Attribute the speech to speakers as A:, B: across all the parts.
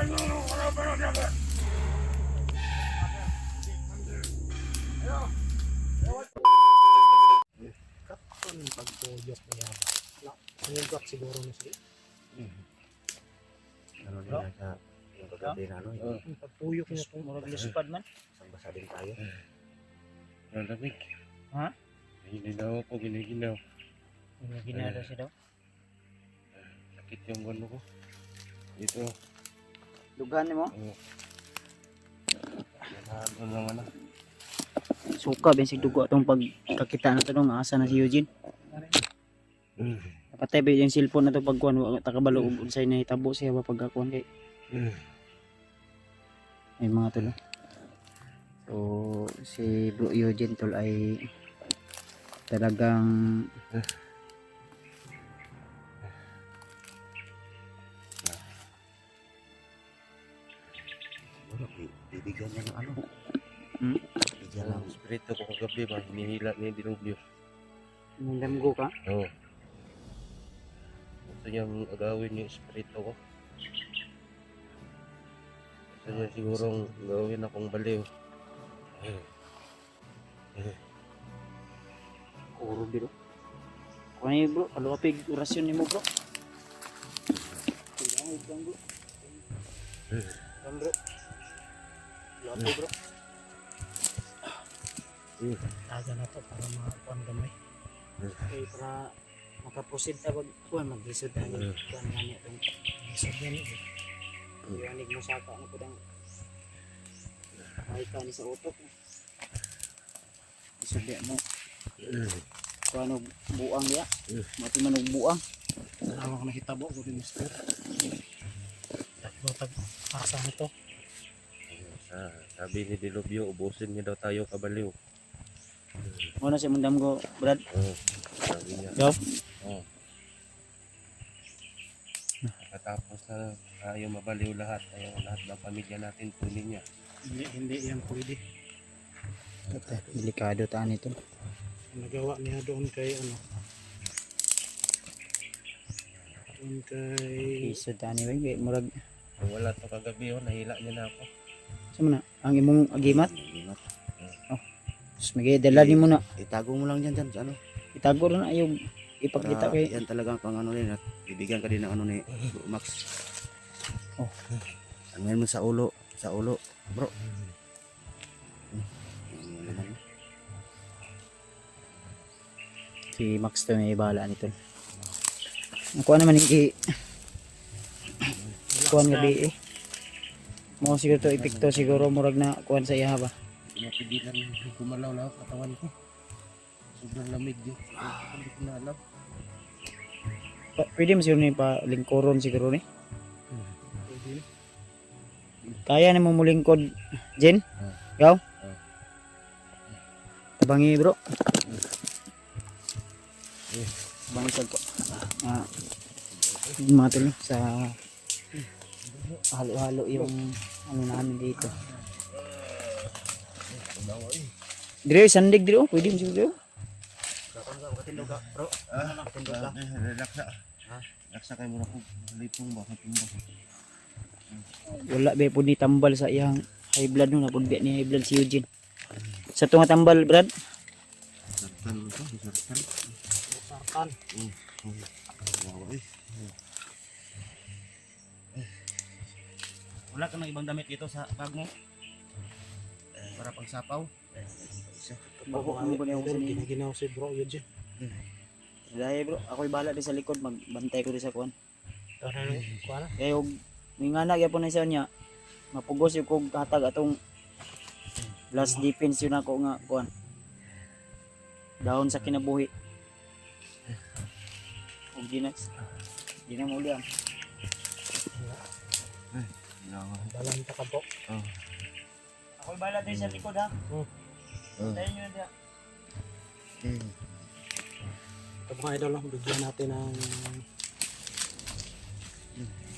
A: Kapon pagpuyok niya ba? Nangyugat siguro na siya.
B: Ano nila sa yung kagabi na ano, yung
A: Pagpuyok niya kung
C: Murag lispad man.
B: isang basa din tayo.
D: Malamig.
C: Ha?
D: Gininaw ako, giniginaw.
C: Ginada siya daw.
D: Sakit yung gano ko. Dito.
C: Dugan mo.
D: Ano naman na.
C: Suka bensig dugo atong pagkakita na to nga asa na si Eugene. Napatay ba yung cellphone na to pag kuan takabalo ug unsay nahitabo siya ba pagkakuan kay ay mga tol. So si Bro Eugene tol ay talagang
B: Bibigyan niya ng ano. Bibigyan
D: Ang
B: ng
D: spirito ko kagabi ba, hinihila ni Dilubyo.
C: nandamgo ka.
D: Oo. Gusto niyang agawin yung spirito ko. Gusto niya sigurong gawin akong baliw.
C: Oro biro. Kuan ni bro, paluapig orasyon nimo bro. Kailangan bro. Bro. Lapo bro.
A: Taga na to para makakuan gamay.
C: Okay, para makaproceed ta pag kuan maglisod ani kuan ani tong
A: Isod yan eh.
C: iwanig mo sa ka ano pudang ay ka ni sa utok. Isod di mo. Kuan og buang ya. Mati man og buang.
A: Tawag na hitabo ko din mister. Tag asa nito.
D: Sabi ni Dilubyo, ubusin niya daw tayo kabaliw.
C: Mo na si mundam ko, Brad.
D: Sabi niya.
C: Go.
D: Katapos na tayo mabaliw lahat, lahat ng pamilya natin kunin niya.
A: Hindi yan pwede.
C: Delikado ta nito.
A: Nagawa niya doon kay ano. Doon kay
C: Isod ta ni way murag
D: Kung wala to kagabi, nahila niya na ako.
C: sa man ang imong agimat.
B: ingat.
C: Sus magay dala nimo na.
B: Itago mo lang dyan dyan sa ano.
C: Itago na yung ipakita
B: Para
C: kay
B: yan talagang pang ano rin at bibigyan ka din ng ano ni Bro Max.
C: Oh.
B: Ano yan mo sa ulo, bro.
C: si Max to may bala nito. Nakuha naman yung kuhan nga bi eh. Mo siguro to epekto siguro murag na kuhan sa iya ba.
D: Napigilan gumalaw na ako katawan ko. Sobrang lamig din. Hindi ko na alam.
C: Pwede mo siguro ni pa lingkoron siguro ni.
A: pwede.
C: Kaya na mo mulingkod Jen? Yaw? Tabangi bro. Tabangi sad ko. Mga tol sa halo-halo yung ano namin dito. Dire sandig dire pwede mo siguro.
B: Katindog ka, bro. Katindog ka.
D: Relaksa. Relaksa kayo muna ko. Lipong ba?
C: Wala ba po ni tambal sa iyang high blood no napudbi ni high blood si Eugene. Sa tunga tambal Brad.
D: Sartan mo to. Sartan.
A: Sarkan.
B: Wala ka ng ibang damit dito sa bag mo? Para pang sapaw?
C: Buhok mo ko niya
A: Idol, ginaginaw si bro Eugene.
C: Dahil bro, ako'y bala din sa likod, magbantay ko din sa kuwan.
A: Tanang kuan.
C: Kaya yung may nga nagyapon na siya niya, mapugos yung kong hatag atong last defense yun ako nga kuwan. Dahon sa kinabuhi. Huwag di na mo ulihan.
A: Dalan ta ka po.
C: Ako'y bala din sa likod ha. Bantayin nyo na.
A: Ito mga idol, bigyan natin ng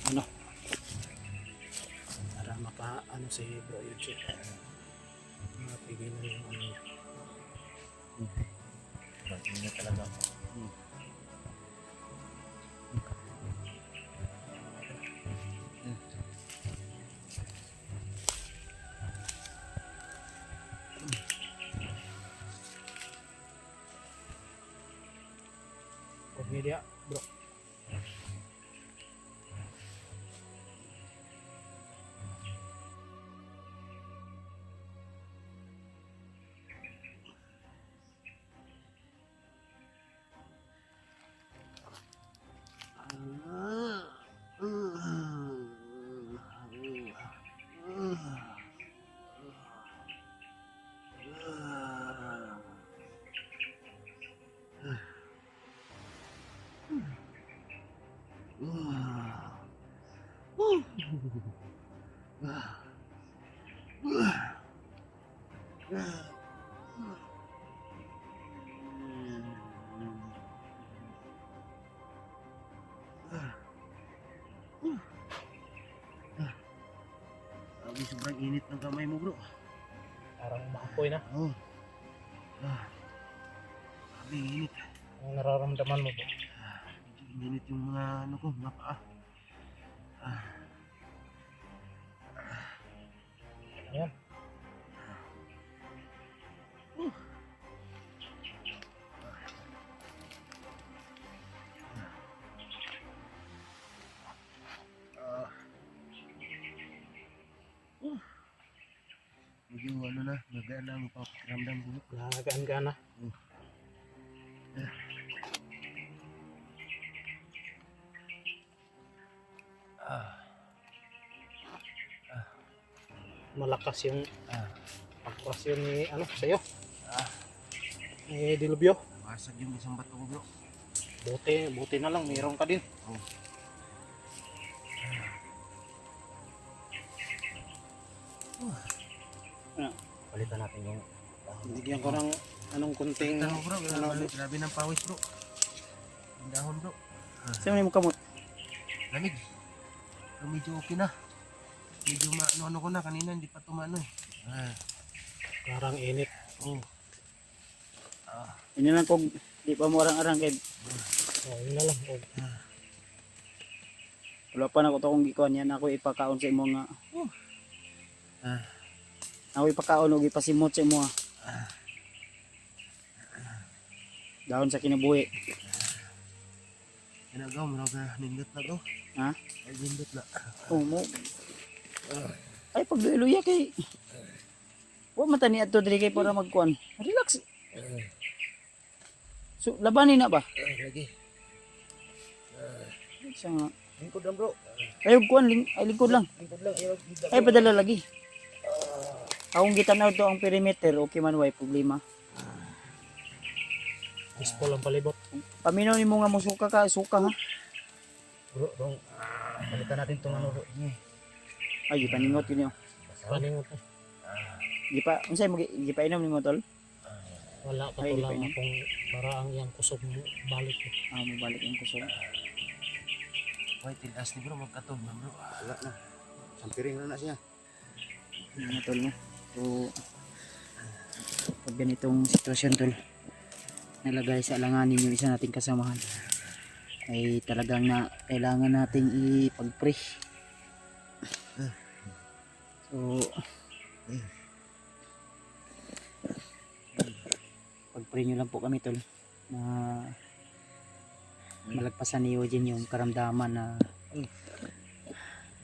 A: ano para mapa ano si bro Eugene. Mapigil na yung ano niya.
B: Hindi talaga.
A: Pag media, bro.
B: Grabe, sobrang init ng kamay mo, bro.
A: Parang maapoy na.
B: Oh. Grabe, init.
A: Ang nararamdaman mo po.
B: Medyo init yung mga ano ko, mga paa.
A: Ayan.
B: Medyo ano na, magaan lang yung pakiramdam ko.
A: Nakagaan ka na. Malakas yung pagprasyon ni ano sa'yo. Ni Dilubyo.
B: Basag yung isang bato ko, bro.
A: Buti na lang, mayroon ka din.
C: Palitan natin yung
A: Bigyan ko ng anong kunting
B: Ano, bro,
A: ano,
B: grabe ng pawis, bro. Ang dahon, bro.
C: Saan mo kamot?
B: Lamig. Pero medyo okay na. Medyo ano ko na kanina, hindi pa tumano eh.
A: parang init.
B: Oh.
C: Ini lang kung di pa mo arang-arang kay
A: Yun na lang.
C: wala pa na ko to kung gikuan yan ako ipakaon sa imo nga. Ako ipakaon og ipasimot sa imo. Daon sa kinabuhi.
B: Ginagaw mo na nindot na to.
C: Ha?
B: Ay, nindot na.
C: Oh mo. Ay pagluya kay wa man tani adto diri kay para magkuan. Relax. So labanin na ba?
B: Lagi.
C: Sa nga.
B: Lingkod lang, bro.
C: Ay kuan ay lingkod lang.
B: Lingkod lang.
C: Ay padala lagi. Akong gitanaw to ang perimeter okay man way problema.
A: Peaceful ang palibot.
C: Paminaw nimo nga musuka ka suka ha.
A: Bro, bro. Palitan natin itong ano.
C: Ay gipaningot yun yo.
A: Paningot.
C: Gipa unsay mo gipainom nimo tol?
A: Wala pa
C: Ay,
A: to lang
C: di pa
A: akong para ang iyang kusog mo balik.
C: Ah mo balik ang kusog.
B: Wait, tilas ni bro, magkatog na, bro.
D: Wala na. Sampiring na siya.
C: Mga tol no. So pag ganitong sitwasyon tol nalagay sa alanganin yung isa nating kasamahan ay talagang na kailangan nating ipag-pray. So pag-pray nyo lang po kami tol na malagpasan ni Eugene yung karamdaman na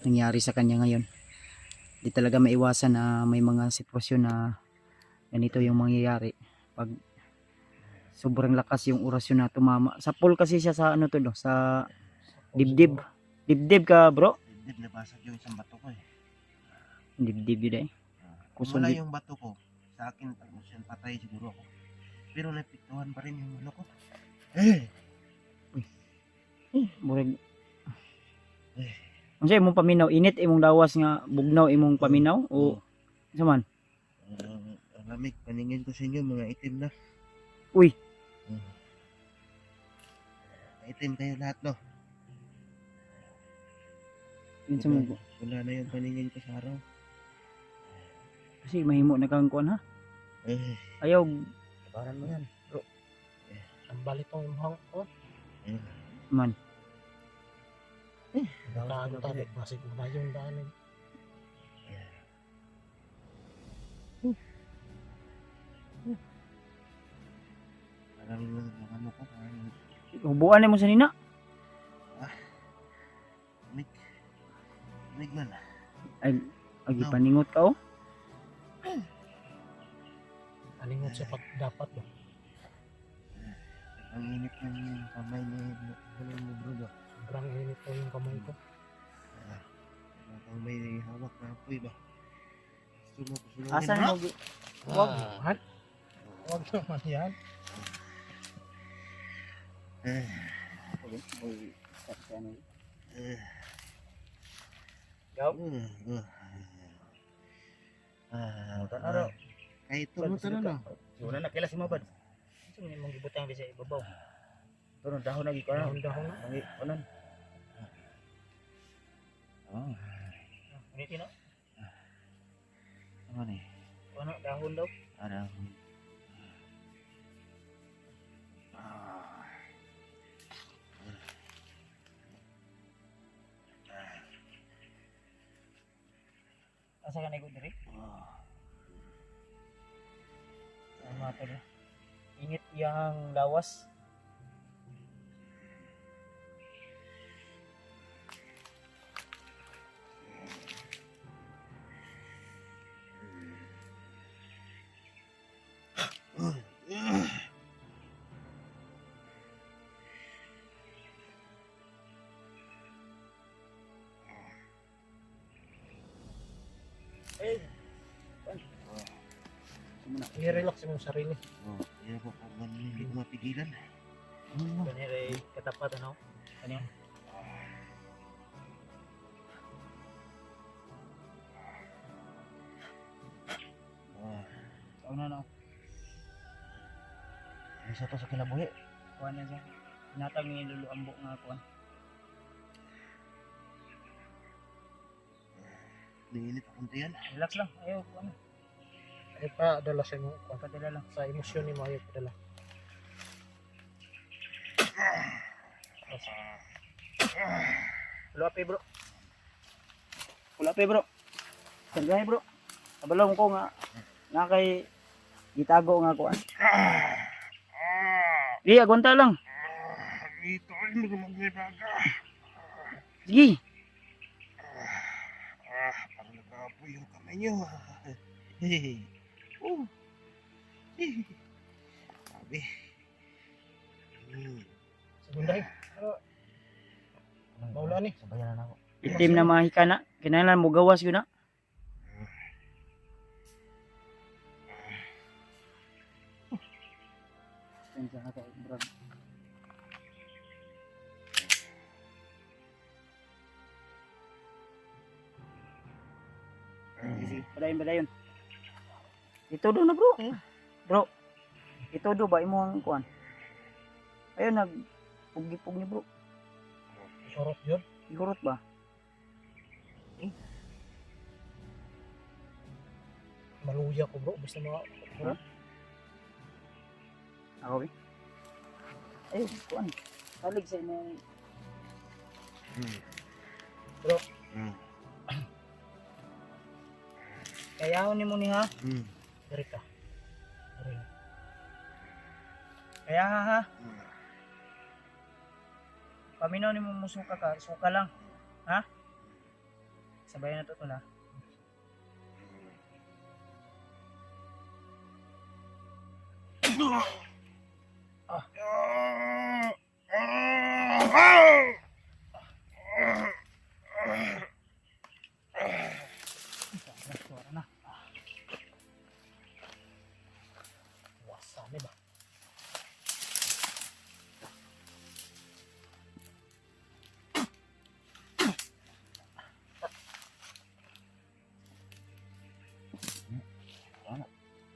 C: nangyari sa kanya ngayon. Di talaga maiwasan na may mga sitwasyon na ganito yung mangyayari pag sobrang lakas yung orasyon na tumama. Sa pool kasi siya sa ano to no, sa dibdib. Dibdib ka bro?
B: Dibdib, nabasag yung isang bato ko eh.
C: Dibdib yun eh.
B: Kung wala yung bato ko, sa akin, patay siguro ako. Pero napiktuhan pa rin yung ano ko.
C: Murag. Ano siya imong paminaw? Init imong lawas nga bugnaw imong paminaw? O sa man?
B: Ang lamig, paningin ko sa inyo, mga itim na.
C: Uy.
B: Itim kayo lahat, no?
C: Yun sa mga.
B: Wala na yung paningin ko sa araw.
C: Kasi mahimo na kang kuan ha? Ayaw.
B: Parang mo yan, bro.
A: Ang balik tong imong oh.
C: Man.
A: Daan tayo. Basig mo na yung daanin.
B: Parang ano ko, parang
C: Hubuan mo sa nina.
B: Mig man.
C: Ay, agi paningot ka oh.
A: Alingot sa pag dapat ba?
B: Ang init ng kamay ni mo bro ba?
A: Sobrang init po yung kamay ko.
B: Ang may hawak na apoy ba? Gusto mo kusulungin
C: Asa
B: bro?
C: mo?
A: Huwag naman. Huwag naman yan.
C: Gaw.
B: Tanaro. Kahit tulog na no.
C: Wala na kila si Mabad. Sa mga mong gibutang di sa ibabaw. Turon dahon lagi ko na.
A: Dahon-dahon na.
C: Mangi onon.
B: Oh,
C: Ini tino.
B: ano ni?
C: Ano dahon daw?
B: Ada.
C: Asa ka na diri? Ano ato na? Init yang lawas.
A: I-relax mo yung sarili.
B: Oh, yan po kung hindi ko mapigilan.
C: Kanire katapat ano? Kanya. Ano na?
B: Isa to sa kinabuhi.
C: Kuan na siya. Natag ni luluambok nga kuan.
B: Nanginit akong tiyan.
C: Relax lang. Ayaw kuan.
A: Ay pa, dala sa mo.
C: Padala lang.
A: Sa emosyon ni mo, ayaw padala.
C: Pulapi bro. Pulapi bro. Tagay bro. Kabalong ko nga kay gitago nga kuan. Di agunta lang.
B: Ito ay magmagnibaga.
C: Sige.
B: Parang nag-aapoy yung kamay niyo. Hehehe. Sabi.
A: Segunday. Maulan ni.
B: Sabayan na ako.
C: Itim na mahika na. Kinahanglan mo gawas yun na. Padayon. Ito do na bro. Bro. Ito do ba imo ang kuan? Ayun nagpugi-pug ni bro.
A: Sorot yun.
C: Igurot ba?
A: Maluya ko bro. Basta mga...
C: Ha? Ako ba? Ayun, kuan. Salig sa imo. Bro. Kaya ni mo ni ha?
A: Dari ka. Dari.
C: Kaya ha? Paminaw ni mo musuka ka, suka lang. Ha? Sabayan na to tula.
A: Wasa ni ba?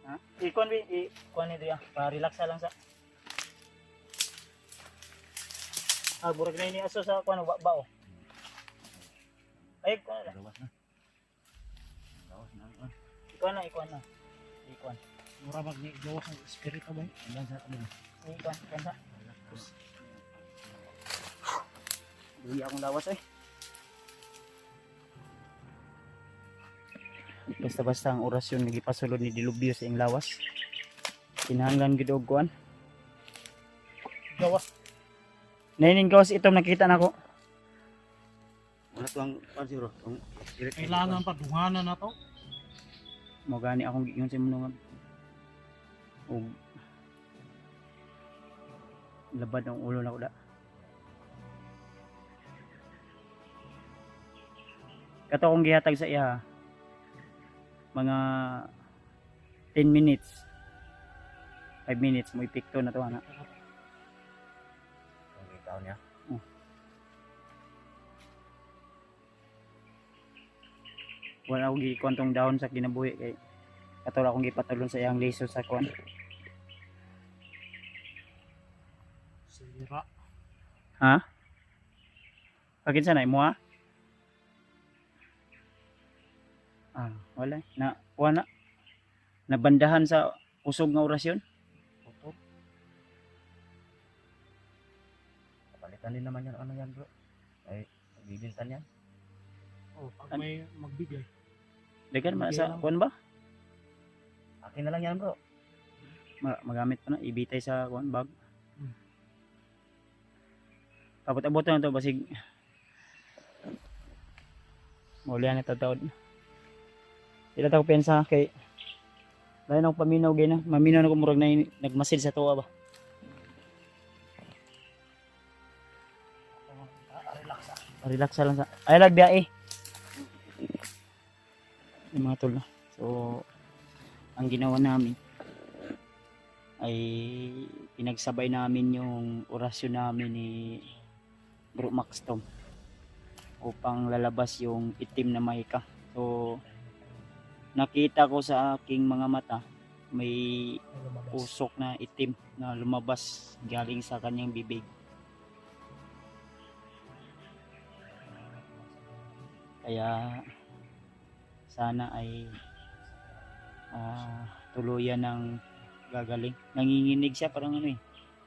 C: Ha? Ikon bi, ikon ni dia. Pa-relax lang sa. Burag na ini aso sa kuan ba oh. Ay, kuan na.
B: Gawas na. Gawas na.
C: Ikon na. Ikon.
A: Mura mag-gawas ang espiritu ba?
B: Hanggang sa kanila.
C: Ikon sa. Duhi akong lawas eh. Basta-basta ang orasyon nagipasulod ni Dilubyo sa iyang lawas. Kinahanglan gid og kuan.
A: Gawas.
C: Nainin ko itom nakita na ko.
B: Wala to ang pan siguro. Ang direct.
A: Kailangan pa dunganan na to.
C: Mo gani akong giingon sa mo nga. Og labad ang ulo na ko da. Kato kong gihatag sa iya. Mga 10 minutes. 5 minutes mo ipikto na to ana.
B: Ang ikaw niya.
C: Wala akong gikuan tong dahon sa kinabuhi kay katulad akong gipatulon sa iyang liso sa kuan.
A: Sira.
C: Ha? Pakin sana mo ha? Wala. Wala. Nabandahan sa usog nga orasyon.
A: Opo.
B: Palitan din naman yan ano yan bro. Ay, bibintan yan.
A: Oh, pag may magbigay.
C: Dagan man sa
A: Bigay lang.
C: kuan ba?
B: Akin na lang yan bro.
C: Magamit pa na ibitay sa kuan bag.
A: Hmm.
C: Abot-abot na to basig maulian ito taon. Sila ta ko pensa kay dahil nang paminaw gina, maminaw na ko murag na nagmasid sa tuwa ba. Relax lang sa. Ay lagbiya eh. Yung mga tol na. So ang ginawa namin ay pinagsabay namin yung orasyon namin ni Bro Max Tom upang lalabas yung itim na mahika. So nakita ko sa aking mga mata may
A: Lumabas.
C: usok na itim na lumabas galing sa kanyang bibig. Kaya sana ay tuluyan ng gagaling. Nanginginig siya parang ano eh,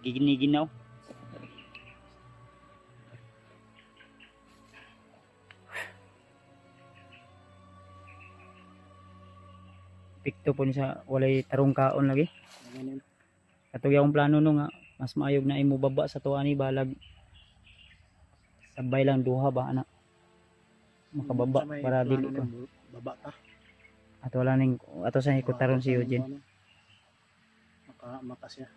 C: giginiginaw. Pikto po niya walay tarong kaon lagi. Katong akong plano no nga mas maayog na imo baba sa tuwa ni balag sabay lang duha ba ana makababa
A: Sa may
C: para
A: plano
C: dili ko
A: ng baba ta.
C: at wala ning ato sa ikotaron si Eugene.
A: Maka siya.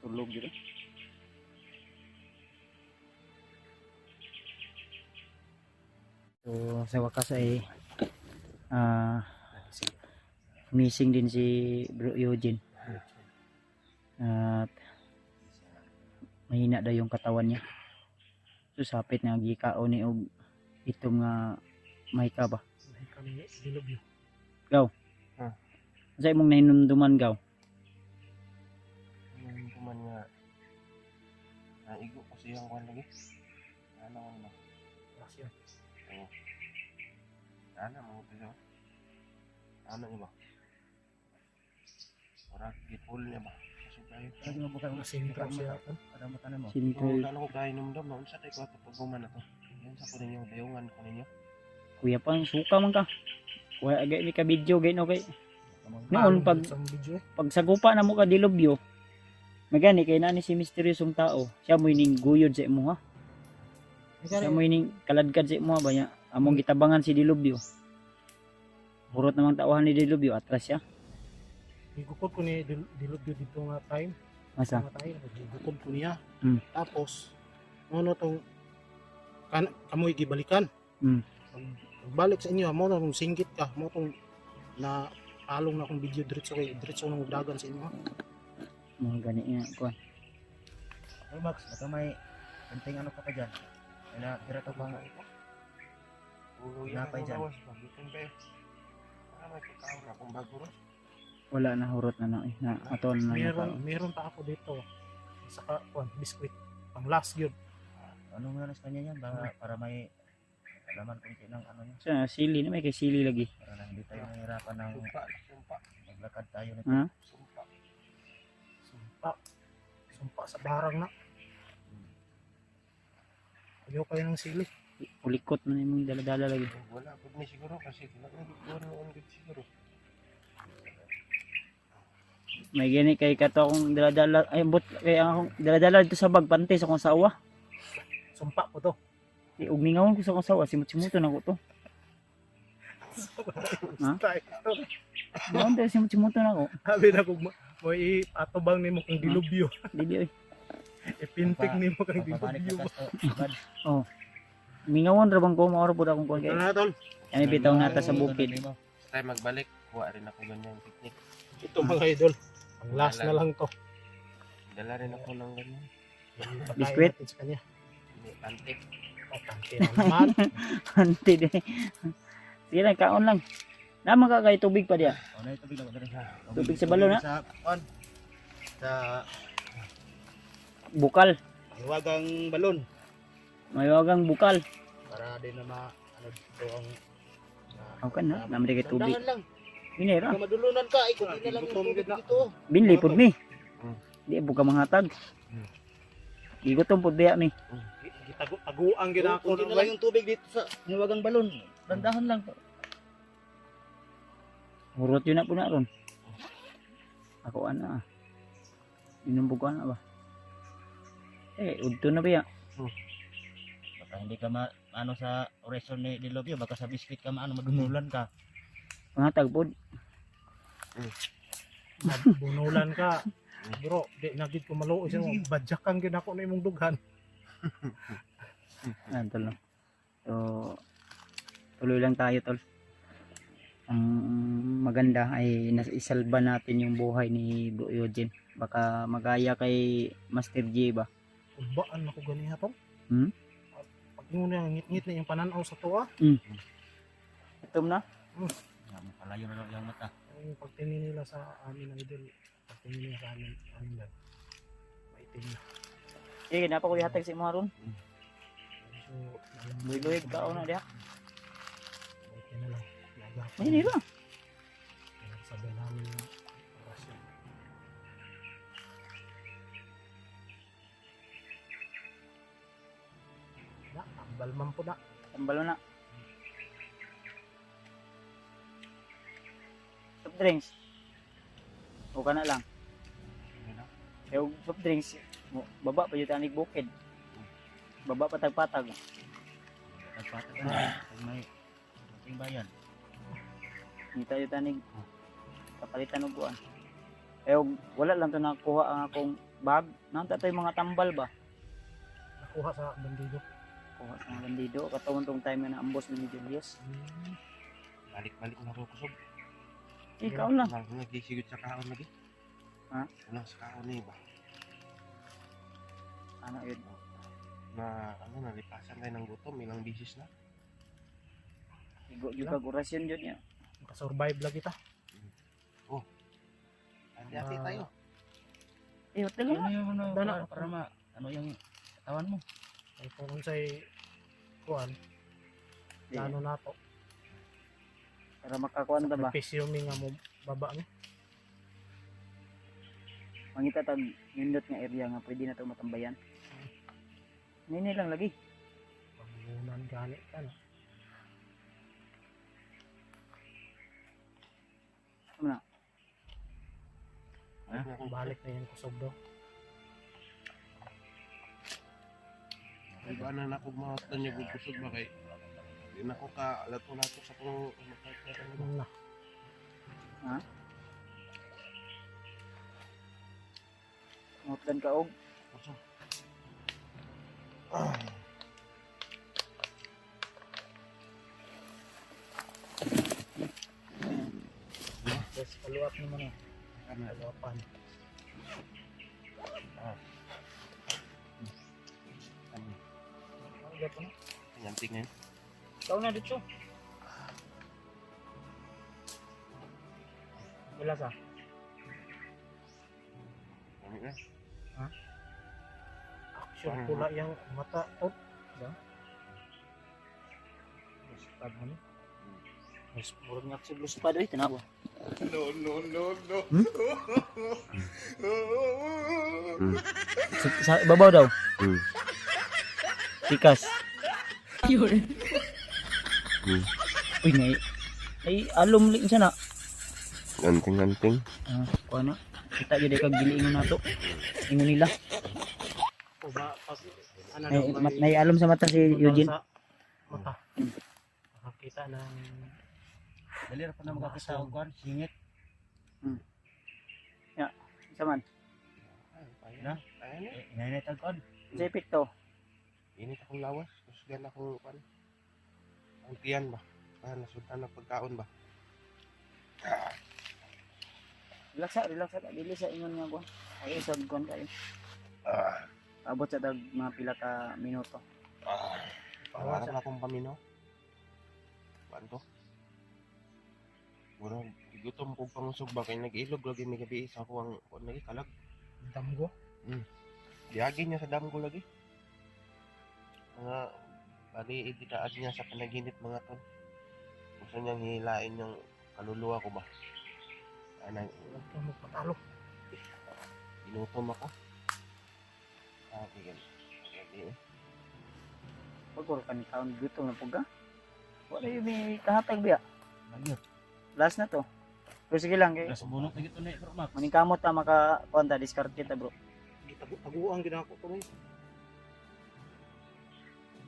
C: Tulog gitu. So sa wakas ay missing din si Bro Eugene. At mahina daw yung katawan niya. So sapit nga gikaon ni og itong mahika ba.
A: Kami dilubyo.
C: Sa imong nahinumduman gaw.
B: Yung kuman nga. Naigo ko siyang kuhan lagi. Ano mo?
A: Rasyon.
B: Oo. Ano mo ito? Ano niya ba? Para gipul niya ba? Kayo.
D: Ano mo bukan
A: Sintro siya.
D: Ada mo tanan mo.
C: Sintol.
B: Ano ko kayo numdum noon sa tayo ko pagguman na to. Yan sa ko ninyo dayungan ko ninyo.
C: Kuya pang suka man ka. Kuya agay ni ka video gay no kay. Noon pag
A: Sa video.
C: pagsagupa na mo ka dilubyo. Magani kay nani si misteryosong tao. Siya mo ining guyod sa imo ha. Siya mo ining kaladkad sa imo ha ba niya. Among gitabangan si dilubyo. Burot namang tauhan ni dilubyo atras siya.
A: Igukod ko ni dilubyo dito nga time.
C: Masa?
A: Nga time. Igukod ko niya.
C: Hmm.
A: Tapos, ano tong kamoy gibalikan.
C: Hmm.
A: Pagbalik sa inyo, mo tong singgit ka. Mo tong na along na akong video diretso nang dagan sa inyo.
C: Mga gani nga kuan.
D: Hey Max, baka may penting ano ka pa dyan. Kaya tira to ba? Napay dyan.
B: Ano ikaw na kung bago ro?
C: Wala na hurot na na na ato na
A: Meron pa ako dito. Saka biskwit. Pang last yun.
D: Ano nga nas kanya yan? Para may alaman kung ng ano niya.
C: sa sili na may kay sili lagi.
D: Para na hindi tayo nahihirapan ng
B: Sumpa.
D: maglakad tayo nito.
C: Ha?
A: Sumpa. Sumpa sa barang na. Ayaw kayo ng sili.
C: Ulikot man imong dala-dala lagi.
B: Wala po ni siguro kasi wala na gituan gud siguro.
C: May gani kay kato akong dala-dala ay but kay akong dala-dala dito sa bag panty sa akong sawa.
A: Sumpa ko to.
C: Ug ningawon ko sa akong sawa simut-simuto na ko to. Ha? Mao dai simut-simuto na ko.
A: Sabi na kung mo iatubang nimo kang dilubyo.
C: Dili oy.
A: Ipintik nimo kang dilubyo.
C: Oh. Mingawon ra bang ko mao ra pud akong kuan kay.
A: Ano na tol?
C: Ani bitaw nata sa bukid.
B: Sa tayo magbalik, kuha rin ako ganyan picnic.
A: Ito mga idol. Ang last na lang to.
B: Dala rin ako ng ganyan.
C: Biskwit?
A: Pagkain natin sa kanya.
B: Hindi, pantik.
A: Oh, tangke na naman.
C: Anti de. Sige lang kaon lang. Naman ka kay tubig pa diya.
B: Ano yung tubig lang dali ha?
C: Tubig sa balon ha.
B: Sa kuan. Sa
C: Bukal.
A: Iwagang balon.
C: Mayawagang bukal.
A: Para din na ano dito ang
C: Aw kan na, naman di kay tubig.
A: Dandahan lang.
C: Binera.
A: Kung madulunan ka, ikaw din na lang yung tubig dito.
C: Binli pud mi.
B: Hmm.
C: Di buka manghatag. Gigutom pud diya mi.
A: Gitaguang gina ako
E: Kunti na lang yung tubig dito sa niwagang balon. Dandahan lang.
C: Hurot yun na po na ron. Ako ana. Inumbog ko na ba? Udto na ba ya?
E: Baka hindi ka ano sa orasyon ni Dilobio, baka sa biskwit ka maano madunulan ka.
C: Manghatag pod.
A: Bunulan ka. Bro, di nagid ko maluoy sa mo. Badyakan gid ako na imong dughan.
C: Tol. So, tuloy lang tayo tol. Ang maganda ay isalba natin yung buhay ni Bro Eugene. Baka magaya kay Master J ba?
A: Ubaan ako ganiha to.
C: Hmm?
A: Pag mo na ngit-ngit na yung pananaw sa tuwa,
C: Itom na?
E: Palayo na lang yung mata.
A: ang pagtingin nila sa amin ng idol, pagtingin nila sa amin lang. Maitim na.
C: Eh, napa ko ihatag si mga ron.
A: So,
C: Luig-luig ka na diha.
A: okay na lang. Nagapon.
C: May nila.
A: Sabi namin na orasyon. Na, tambal man po na.
C: Tambalo na. Soft drinks. O ka na lang. Yung soft drinks, baba pa yung tanig bukid. Baba patag-patag.
E: Nagpatag na. Pag may ating bayan.
C: Kita yung tanig. Kapalitan og kuan. Wala lang to nakuha ang akong bag. Nanta to yung mga tambal ba?
A: Nakuha sa bandido.
C: Kuha sa mga bandido. Katawon tong time na ambos ni Julius.
B: balik-balik na ako kusog.
C: Ikaw lang.
B: Nagsisigod sa kaon lagi.
C: Ha?
B: Wala sa kaon eh ba?
C: Ano yun?
B: Na ano nalipasan tayo ng gutom ilang bisis na.
C: Igo yung kagurasyon yun niya.
A: Nakasurvive lang kita.
B: Hati-hati tayo.
C: Hotel
E: Ano
C: nga.
E: yung ano,
A: Dana-
E: para ano yung katawan mo?
A: Ay kung say kuan, plano na to.
C: Para makakuan ta ba?
A: Presuming nga mo baba ni.
C: Mangita tag nindot nga area nga pwede na to matambayan. Nini lang lagi.
A: Pagunan gani ka na.
C: Ano na?
A: Balik na yan kusog do.
B: Iba na ako mahatan niya kusog ba kay di na ko ka lato sa kung
A: Ano na.
C: Ngutlan ka og.
A: Yes, paluap naman eh. Paluapan. Ano gato na?
B: Nyantik na yun.
C: Ikaw na dito.
A: Wala sa.
B: Ano na?
A: Action pula yung mata. Oh. Ba? Yes, pag mo ni.
C: Mas murag nga si Blues pa doy tanawa. Sa babaw daw. Tikas. Uy, ay alom li siya na.
B: Anting-anting.
C: Kuha na. Kita gid kag gilingon nato. Ingon nila.
A: O ba, pas, ano
C: Ay,
A: daw,
C: nay alom sa mata si Eugene.
A: Sa mata. Makakita ng
E: Dali ra pa na makakita og kuan, singit.
C: Isa man.
E: Na? Inay tag kuan.
C: Sa epekto.
B: Init akong lawas. Kusgan akong pan. Ang tiyan ba? Nasudan na pagkaon ba?
C: Relax sa dili sa ingon nga kuan. Ay sa kuan kayo. Abot sa tag mga pila ka minuto.
B: Parang akong pamino. Banto. Mura, gutom ko pangusog ba kay nag-ilog lagi may gabi sa ako ang kuan lagi kalag.
A: damgo.
B: Diagi niya sa damgo lagi. Mga bali ibitaad niya sa panaginip mga ton. Gusto niyang hilain yung kaluluwa ko ba? Anay,
A: Huwag kang magpatalo.
B: inutom ako. Sabi yan. Sabi
C: Pagkor ka ni kaon gutom na puga. Wala yung may kahatag biya.
E: Nagyot.
C: Last na to. Pero sige lang kay
E: Nasubunot na gito ni Bro Max.
C: maningkamot ta maka konta discard kita bro.
A: Taguang ginako ko rin.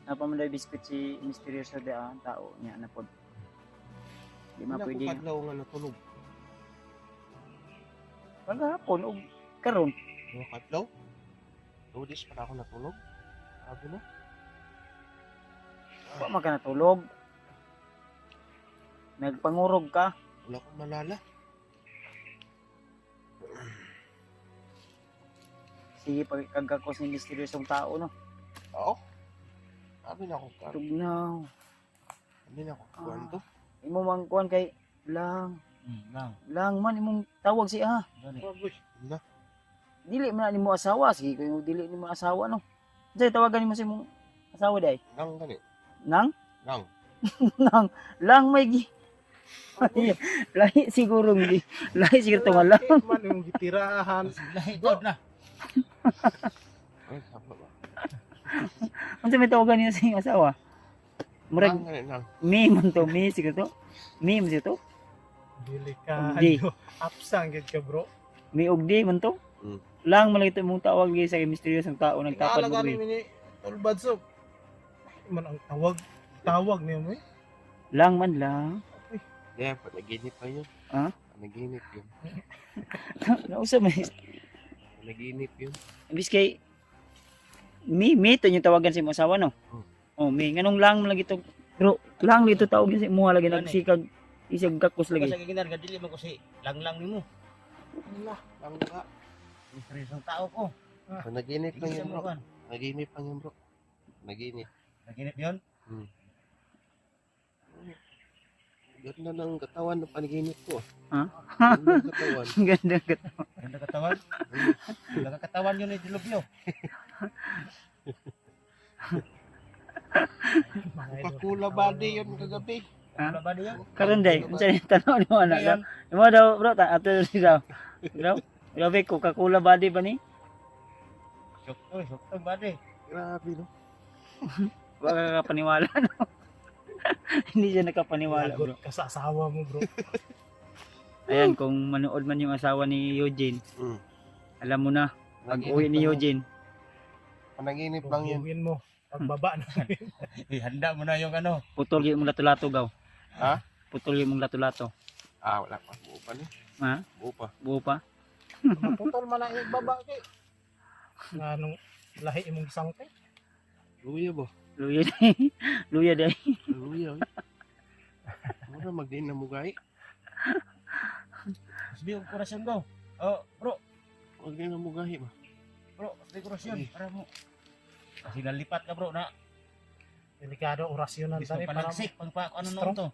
C: Napamanday biscuit si mysterious na dia ang tao niya na pod. Di
B: Hindi
C: mapwede.
B: ako kadlaw nga natulog.
C: Pagahapon og karon
B: Mga kadlaw? 2 days pa na ako natulog. Sabi na.
C: wa man ka natulog. Nagpangurog ka.
B: Wala akong malala.
C: Sige pagkagakos ni mysterious yung tao no.
B: Oo. Sabi na ako ka.
C: Tugnaw.
B: Sabi na ako kuhan to.
C: Imo man kuan kay lang
E: Lang.
C: man imong tawag siya.
E: Gani.
B: Na.
C: Dili man na nimo asawa sige kung dili nimo asawa no. Say tawagan nimo sa imong asawa day.
B: Nang gani.
C: Nang
B: Nang.
C: lang may gi. Lahi siguro gi. Lahi siguro to lang.
A: Man yung gitirahan.
E: Lahi tod na.
B: Ay, sabi ba?
C: Unsa may tawagan niya sa imong asawa? Murag
B: Nang gani nang.
C: mi man to, mi siguro to. Mi man siguro to.
A: Dili ka.
C: Di.
A: Ano, absang gid ka bro.
C: Mi ugdi man to.
B: Mm.
C: Lang man lang ito mong tawag gi sa mysterious ng tao nagtapad
A: Tingala
C: mo
A: ka
C: gi.
A: rin ni Tolbad so. Man ang tawag niyo mo eh.
C: Lang man lang.
B: Yeah, panaginip pa yun.
C: Ha?
B: Panaginip yun.
C: Nausa man.
B: Panaginip yun.
C: Imbis kay mi to yung tawagan sa imong asawa no. Oh, mi nganong lang man lagi to. Bro, lang dito tawag niya sa imong lagi nagsikag isag gakos
E: Lagi.
C: lagi.
E: Sa ginar dili man ko si lang nimo.
B: Nang nga.
E: Mysterious ang tao ko.
B: Panaginip lang
E: Sige
B: yun
E: sa
B: bro.
E: kuan.
B: Panaginip lang yun bro. Panaginip.
E: Naginip yon.
B: Ganda ng katawan ng panaginip ko.
C: Ha?
B: Ganda ng katawan.
C: Ganda ka.
E: Ganda katawan. Ganda katawan yun ni Dilobyo.
A: Mga idol.
B: Pakula body yun kagabi.
E: Ano ba niya?
C: Karon day, unsa ni tanaw ni mo anak?
E: Ngayon,
C: Imo daw bro, ato si daw. Bro, grabe ko kakula body ba ni?
E: Syok ba di?
B: Grabe no.
C: Wala ka paniwala no. Hindi siya nakapaniwala bro.
A: Lagot ka sa asawa mo bro.
C: Ayan, kung manood man yung asawa ni Eugene,
B: Mm.
C: alam mo na, pag
B: Panaginip
C: uwi ni
B: lang yun.
C: Eugene,
B: Panaginip lang yun.
A: Tugugin mo. Pagbaba na.
E: Handa mo na yung ano.
C: putol yung mong lato-lato gaw.
B: Ha?
C: Putol yung mong lato-lato.
B: Ah, wala pa. Buo pa ni.
C: Ha?
B: Buo pa.
C: Buo pa?
A: Maputol man ang ibaba kay. Nga nung lahi imong sangkay.
B: Luya ba?
C: Luya day. Luya day.
B: Luya. Mura magdin na mugay.
E: Sabi yung kurasyon daw. Oh, bro.
B: Magdin na mugay ba?
E: Bro, sabi kurasyon. Para mo. Kasi nalipat ka bro na.
A: Delikado orasyonan
E: Gusto
A: tani
E: pa
A: para
E: nagsik. Pang pa ano
A: Strong.
E: naman to.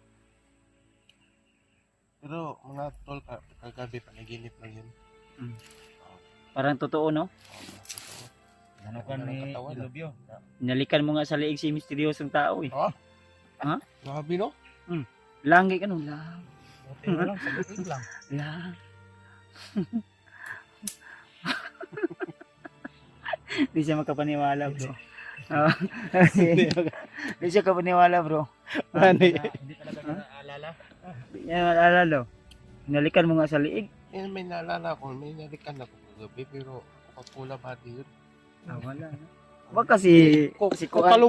B: Pero mga tol kagabi panaginip lang yun.
C: Parang totoo no?
E: Ano ka ni
B: Katawan,
E: Dilobyo?
C: Nalikan mo nga sa liig si misteryosong tao eh.
B: Grabe no?
C: Langi ka no? Lang.
A: buti na lang sa liig lang.
C: Lang. Di siya makapaniwala bro. Hindi siya kapaniwala bro.
A: Ano
E: Hindi talaga niya naalala.
C: Hindi niya maalala. Hinalikan mo nga sa liig.
B: Eh, may naalala ko, may nalikan ako kagabi, pero Coca-Cola body yun.
C: Wala na. Wag kasi si Kuan.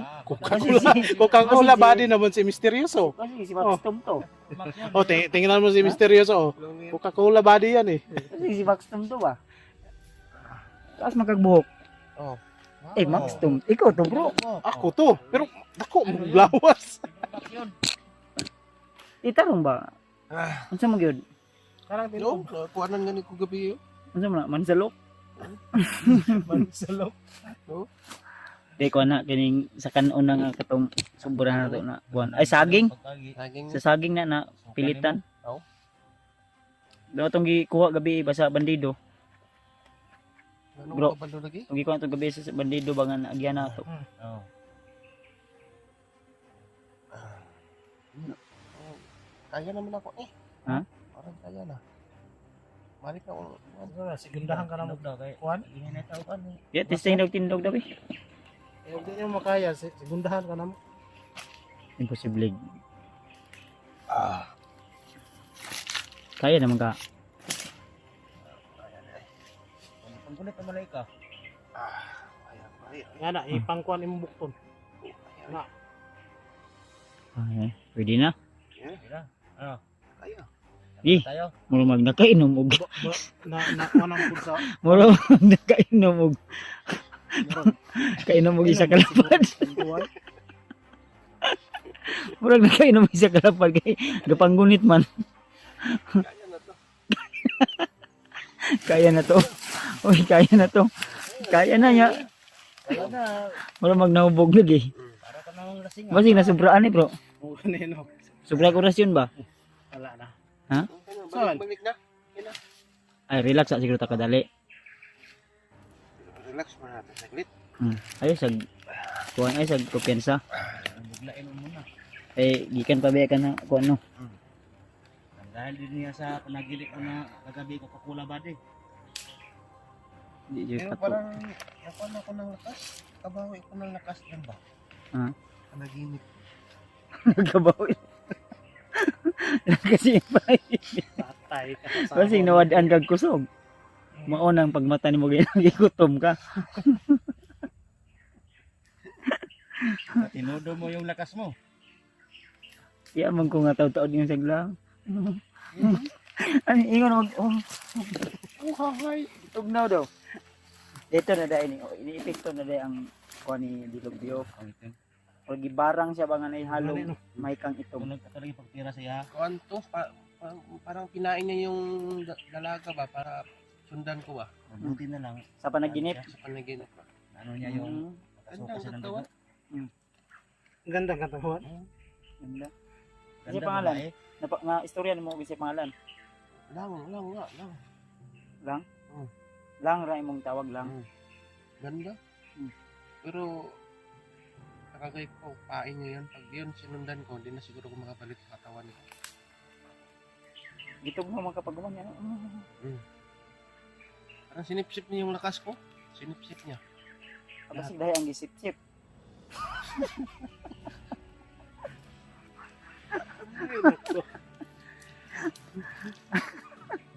A: Coca-Cola body naman si Misteryoso.
C: Kasi si Max Tom to.
E: Max yan.
A: Oh, tingnan mo si Misteryoso. Oh. Coca-Cola body yan eh.
C: Kasi si Max Tom to ba? Tapos magkagbuhok.
B: Oh.
C: Eh Max Tom, ikaw to bro.
A: Ako to. Pero ako, maglawas.
E: Max yun.
C: Itarong ba?
B: Ah,
C: Unsa mo gyud?
A: Karang
B: no, kuanan nga ni ko gabi yun.
C: Unsa mo na mansalok?
A: Mansalok.
C: Di ko na kining sa kanon na nga katong sobra na to na kuan. Ay saging.
B: Naging,
C: Sa saging na pilitan.
B: Oo.
C: Daw tong gikuha gabi basa bandido.
B: ano
C: Bro.
B: ka ba doon lagi?
C: Tong gikuha to gabi sa bandido ba nga naagyan na to.
E: Oo.
B: Kaya naman ako eh.
C: Ha?
B: Parang kaya na. Balik na ako.
A: Sigundahan ka na mo.
E: Daw kay.
A: Kuan?
E: Ingin na tao kan.
C: Ya testing daw tindog daw eh.
A: Hindi niyo makaya. Sigundahan ka na mo.
C: Imposible.
B: Ah.
C: Kaya naman ka.
E: Pangkulit na malay ka.
B: Kaya.
A: Nga na, ipangkuan imong bukton. Na.
C: Ay, pwede na.
E: Kaya. Ano?
B: Kaya.
C: Eh.
E: Tayo.
C: Muro mag nakainom og.
A: Kuan ang pud sa
C: Muro mag nakainom og. Kainom og isa kalapad. Murag nakainom og isa kalapad kay gapanggunit man.
B: Kaya na to.
C: Kaya na to. Uy, kaya na to. Kaya na ya.
E: Kaya na.
C: Mura magnahubog lagi.
E: Para ka namang lasing.
C: Basig na sobraan ni bro.
A: Nino.
C: Sobra orasyon ba?
A: Wala na.
B: Saan? Balik na.
C: Ay, relax sa siguro ta kadali.
B: Relax mo natin saglit.
C: Ay, sag kuan ay sag kumpiyansa.
E: Buglain mo muna.
C: Eh, gikan pa ba ka na kuan no?
E: Dahil din niya sa panaginip ko na kagabi ko Coca-Cola body.
C: Di jud
B: Pero
C: pa to.
B: parang nakuha ako ng lakas. Kabawi ko ng lakas din ba?
C: Ha?
B: Panaginip.
C: Nagabawi. Kasi
A: Patay ka sa
C: kasi nawadaan kag kusog. Mao nang pagmata nimo gigutom ka.
E: Tinudo mo yung lakas mo.
C: Iya man ko nga taw-taon yung sagla. Ano ingon mag hay. Tugnaw daw. Dito na dai ni iniipekto na dai ang kuan ni Dilobio. Pag gibarang siya ba nga nay halong may kang itong.
E: Tunog ka talaga pagtira siya.
B: Kuan to, parang kinain niya yung dalaga ba para sundan ko ba?
E: Mabuti na lang.
C: Sa panaginip.
B: Sa panaginip ba?
E: Ano niya yung
B: Ang
E: pasuka siya ng dugo.
A: Ganda katawan.
C: Ganda.
E: Ganda
C: Kasi pangalan.
E: babae.
C: Na istorya mo kasi pangalan.
B: Lang.
C: Lang.
B: Hmm.
C: Lang ra imong tawag lang.
B: Ganda. Pero nakagay ko, pain niya yan. Pag yun sinundan ko, hindi na siguro ko makabalik sa katawan ko.
C: Gitog mo makapagawa niya.
B: Parang sinipsip niya yung lakas ko. Sinipsip niya.
C: Tapos dahil ang gisip-sip.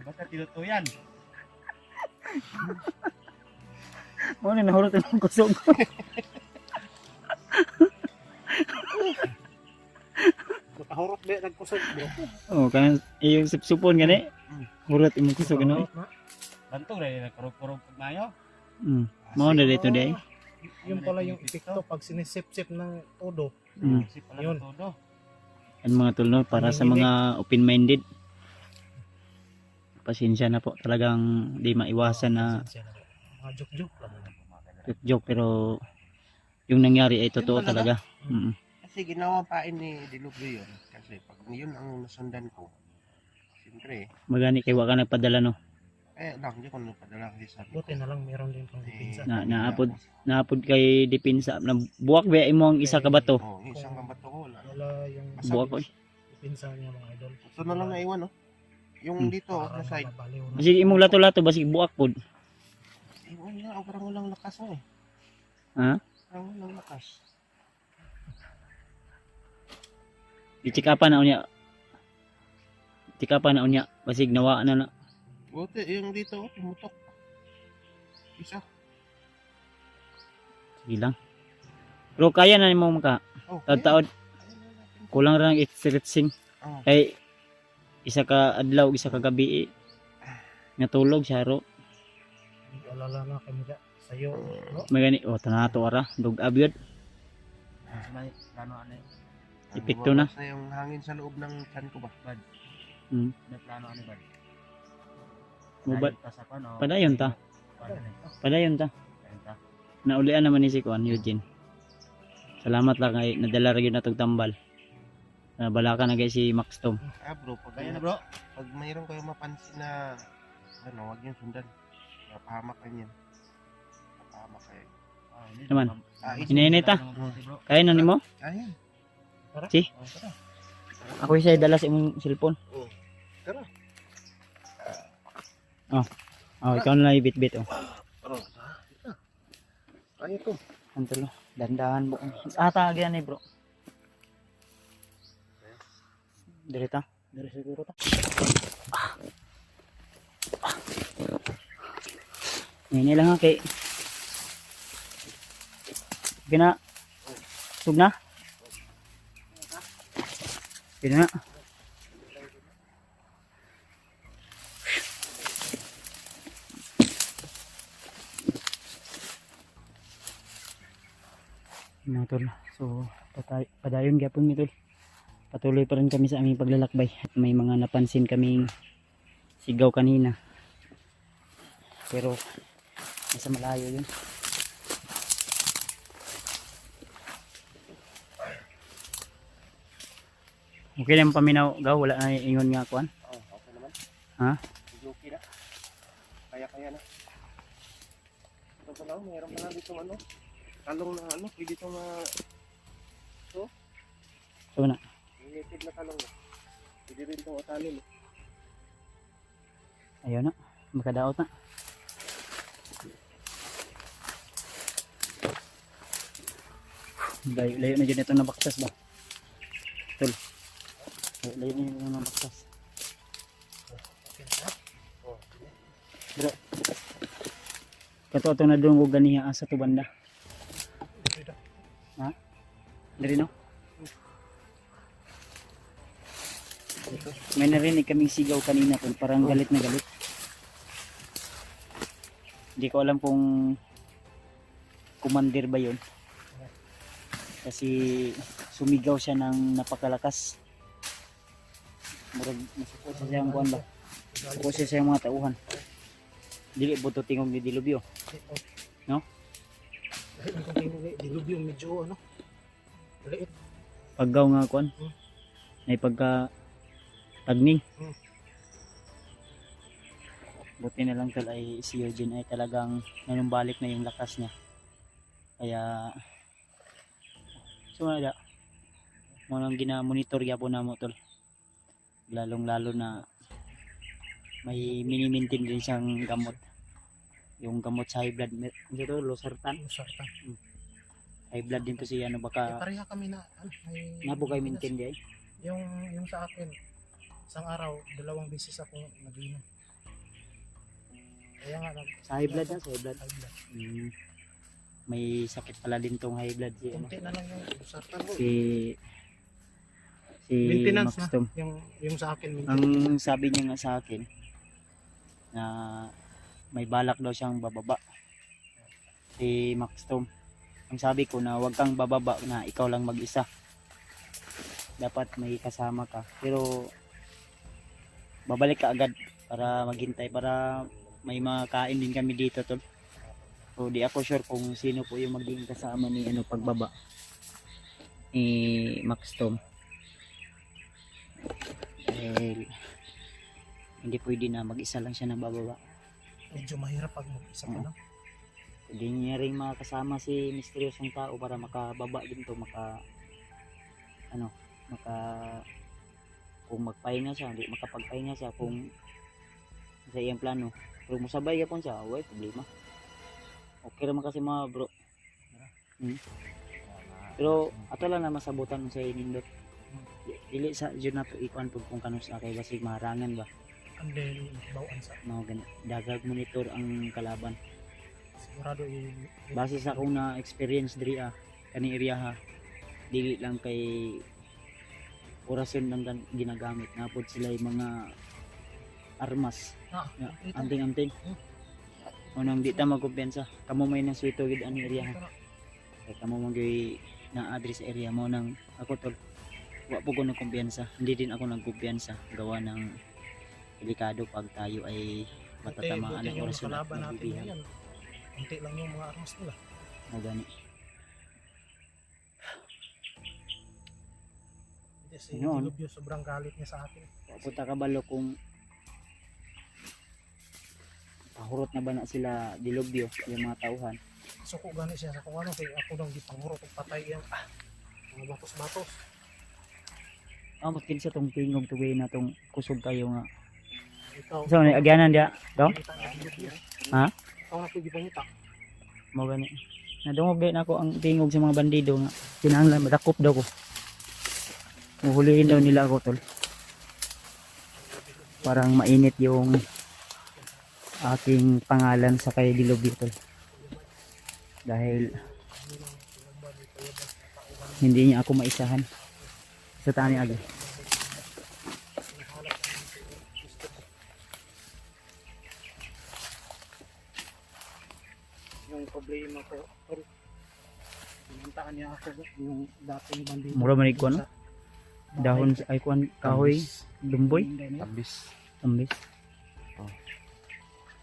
E: Basta tinutuyan.
C: Mo na nahurot ang kusog.
A: Nakahurot ba nagkusog bro?
C: Oh, kanang iyong sipsupon gani. Hurot imong kusog ano.
E: Bantong rin nagkurog-kurog pag mayo.
C: Mao na dito day.
A: Yun pala yung epekto pag sinisip-sip ng todo.
E: Isip pala
A: Yun.
E: ng todo.
C: Ang mga tulno para sa mga open-minded. Pasensya na po, talagang di maiwasan na
A: Mga joke-joke lang.
C: joke pero yung nangyari ay totoo
B: Yun talaga?
C: talaga.
B: Kasi ginawa pain ni Dilubyo yun. Kasi pag yun ang nasundan ko, siyempre,
C: Magani kay wa ka nagpadala no.
B: lang, hindi ko napadala kasi sabi ko.
A: Buti na lang meron din pang depensa.
C: Naapod kay depensa na buwak ba imo ang isa ka bato.
B: Oo, isang kambato ko wala.
A: Wala yung
C: Buwak ko.
A: depensa niya mga idol.
B: Ito na lang naiwan, no? Yung dito,
A: Para
B: sa side.
A: mabaliw na.
C: Basig imong lato-lato basig buwak pod.
B: Iwan na, ang parang walang lakas mo eh.
C: Ha?
B: Ang walang lakas.
C: i-check-upan na unya. Check-upan na unya. Basig nawa na na.
B: Buti, yung dito, tumutok. Isa.
C: Sige lang. Pero kaya na mo maka.
B: Okay.
C: Taon
B: Ayun na natin.
C: kulang ra ang stretching.
B: Oh.
C: Kay isa ka adlaw, isa ka gabi natulog siya ro.
A: Alala na kami ka sa'yo, no?
C: May gani tanato ara dug abyod.
E: May plano ano eh.
C: Epekto na.
B: Lumabas yung hangin sa loob ng tiyan ko ba?
E: May plano ano ba?
C: Mubad
E: Tas ako no.
C: padayon ta. Padayon ta. Naulian naman ni si Kuan Eugene. Salamat lang kay nadala ra gyud natog tambal. Bala ka na guys si Max Tom.
B: Bro, pag,
E: Kaya na bro.
B: pag mayroon kayo mapansin na ano, wag yung sundan. Napahamak kayo yan. Napahamak kayo.
C: Naman.
B: Ah,
C: Hinihintay ta. Kaya na nimo?
B: Ayan.
C: Si. Ako isa dala sa imong cellphone.
B: Tara.
C: Ikaw na lang ibit-bit oh.
B: Kaya ko.
C: Antolo. Dandahan mo. Tagyan ni bro. Dirita.
A: Dari siguro ta.
C: Ini lang kay. Gina. Sug na. Gina. Ano tol. So padayon gyapon mi tol. Patuloy pa rin kami sa aming paglalakbay at may mga napansin kaming sigaw kanina. Pero nasa malayo yun. Okay lang paminaw gaw, wala na ingon nga kuan.
B: Okay naman.
C: Ha?
B: Okay na. Kaya na. Ito pa lang, mayroon pa lang dito ano. Talong na ano, pwede itong
C: So na.
B: native na talong na. Pwede rin itong utalin.
C: Ayun na. Makadaot na. Layo na dyan ito na baksas ba? Tol. Layo na dyan na baksas. Bro. Kato ito na doon kung ganiya sa tubanda. Ha? Dari no? May narinig kaming sigaw kanina tol. Parang galit na galit. Hindi ko alam kung commander ba yun. Kasi sumigaw siya ng napakalakas. Murag nasuko siya siyang kuhan ba? Nasuko siya siyang mga tauhan. Dili buto tingog ni Dilubyo. No?
A: Dahil ang tingin ni dilubyo medyo ano. Liit.
C: Paggaw nga kuhan. May pagka tagning. Buti na lang tol ay si Eugene ay talagang nanumbalik na yung lakas niya. Kaya sumada mo nang gina-monitor gyapon namo tol. Lalong-lalo na may mini-maintain din siyang gamot. Yung gamot sa high blood, ito losartan.
A: Usarta.
C: High blood din to siya ano baka
A: Pareha kami na ano, may
C: nabugay maintain di ay.
A: yung sa akin isang araw 2 beses ako nag-inom. Kaya nga
C: Sa high blood na, sa high blood.
A: high blood.
C: May sakit pala din tong high blood si ano.
A: Kunti na lang yung usarta mo.
C: Si
A: Maintenance
C: Max
A: na.
C: Tom.
A: Yung sa akin
C: Ang sabi niya nga sa akin na may balak daw siyang bababa. Si Max Tom. Ang sabi ko na wag kang bababa na ikaw lang mag-isa. Dapat may kasama ka. Pero babalik ka agad para maghintay para may makain din kami dito tol. So di ako sure kung sino po yung magiging kasama ni ano pagbaba ni Max Tom. Dahil hindi pwede na mag-isa lang siya na bababa.
A: medyo mahirap pag mag-isa ka lang.
C: Pwede niya rin makasama si misteryosong tao para makababa din to, maka kung magpahinga siya, hindi makapagpahinga siya kung sa iyang plano. Pero musabay yapon siya, way problema. Okay naman kasi mga bro. Pero ato lang na masabutan mo sa inindot. Dili sa jud na to ikuan pud kung kanus kay basig maharangan ba.
A: And then bawaan sa
C: Mao gani dagag monitor ang kalaban.
A: sigurado
C: Base sa akong na experience diri kani area ha. Dili lang kay orasyon lang ginagamit napod sila yung mga armas. Ya, anting-anting. Unang di ta magkumpiyansa. Kamo may nang swito gid ani area ha. Kay kamo magyud na address area mo nang ako tol. Wa po ko nagkumpiyansa. Hindi din ako nagkumpiyansa gawa ng delikado pag tayo ay matatamaan ng
A: yung
C: orasyon at
A: kalaban natin
C: mabibihan.
A: ngayon. Unti lang yung mga armas nila.
C: Mao gani.
A: Kasi
C: Noon.
A: Dilubyo sobrang galit niya sa atin.
C: Puta kabalo kung pahurot na ba na sila Dilubyo yung mga tauhan.
A: Suko gani siya sa kung ano kay ako nang gipangurot og patay yung mga batos-batos.
C: Amot kinsa tong tingog tugay na tong kusog kayo nga.
A: Ikaw.
C: So ni agyanan dia, do?
A: Kita na Dilubyo.
C: Ha?
A: Ikaw na pwede pangita.
C: Mao gani. Nadungog din ako ang tingog sa mga bandido nga kinahanglan madakop daw ko. Uhulihin daw nila ako tol. Parang mainit yung aking pangalan sa kay Dilubyo tol. Dahil hindi niya ako maisahan sa tani agi.
A: Yung problema ko. Pinuntaan niya ako yung dating bandido.
C: Mura man ko no? Dahon sa ay kuan kahoy, lumboy,
B: Ambis.
C: ambis.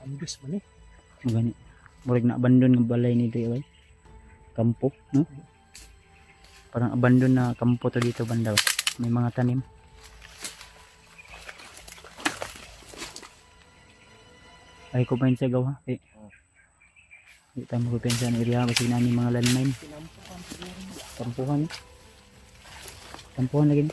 A: Ambis man eh.
C: Magani. Murag na abandon ng balay nito ay. Kampo, no? Parang abandon na kampo to dito banda. May mga tanim. Ay ko pa sa gawa. Eh. Di tayo magpipensa ng area kasi nani mga landmine. Kampuhan. Kampuhan lagi.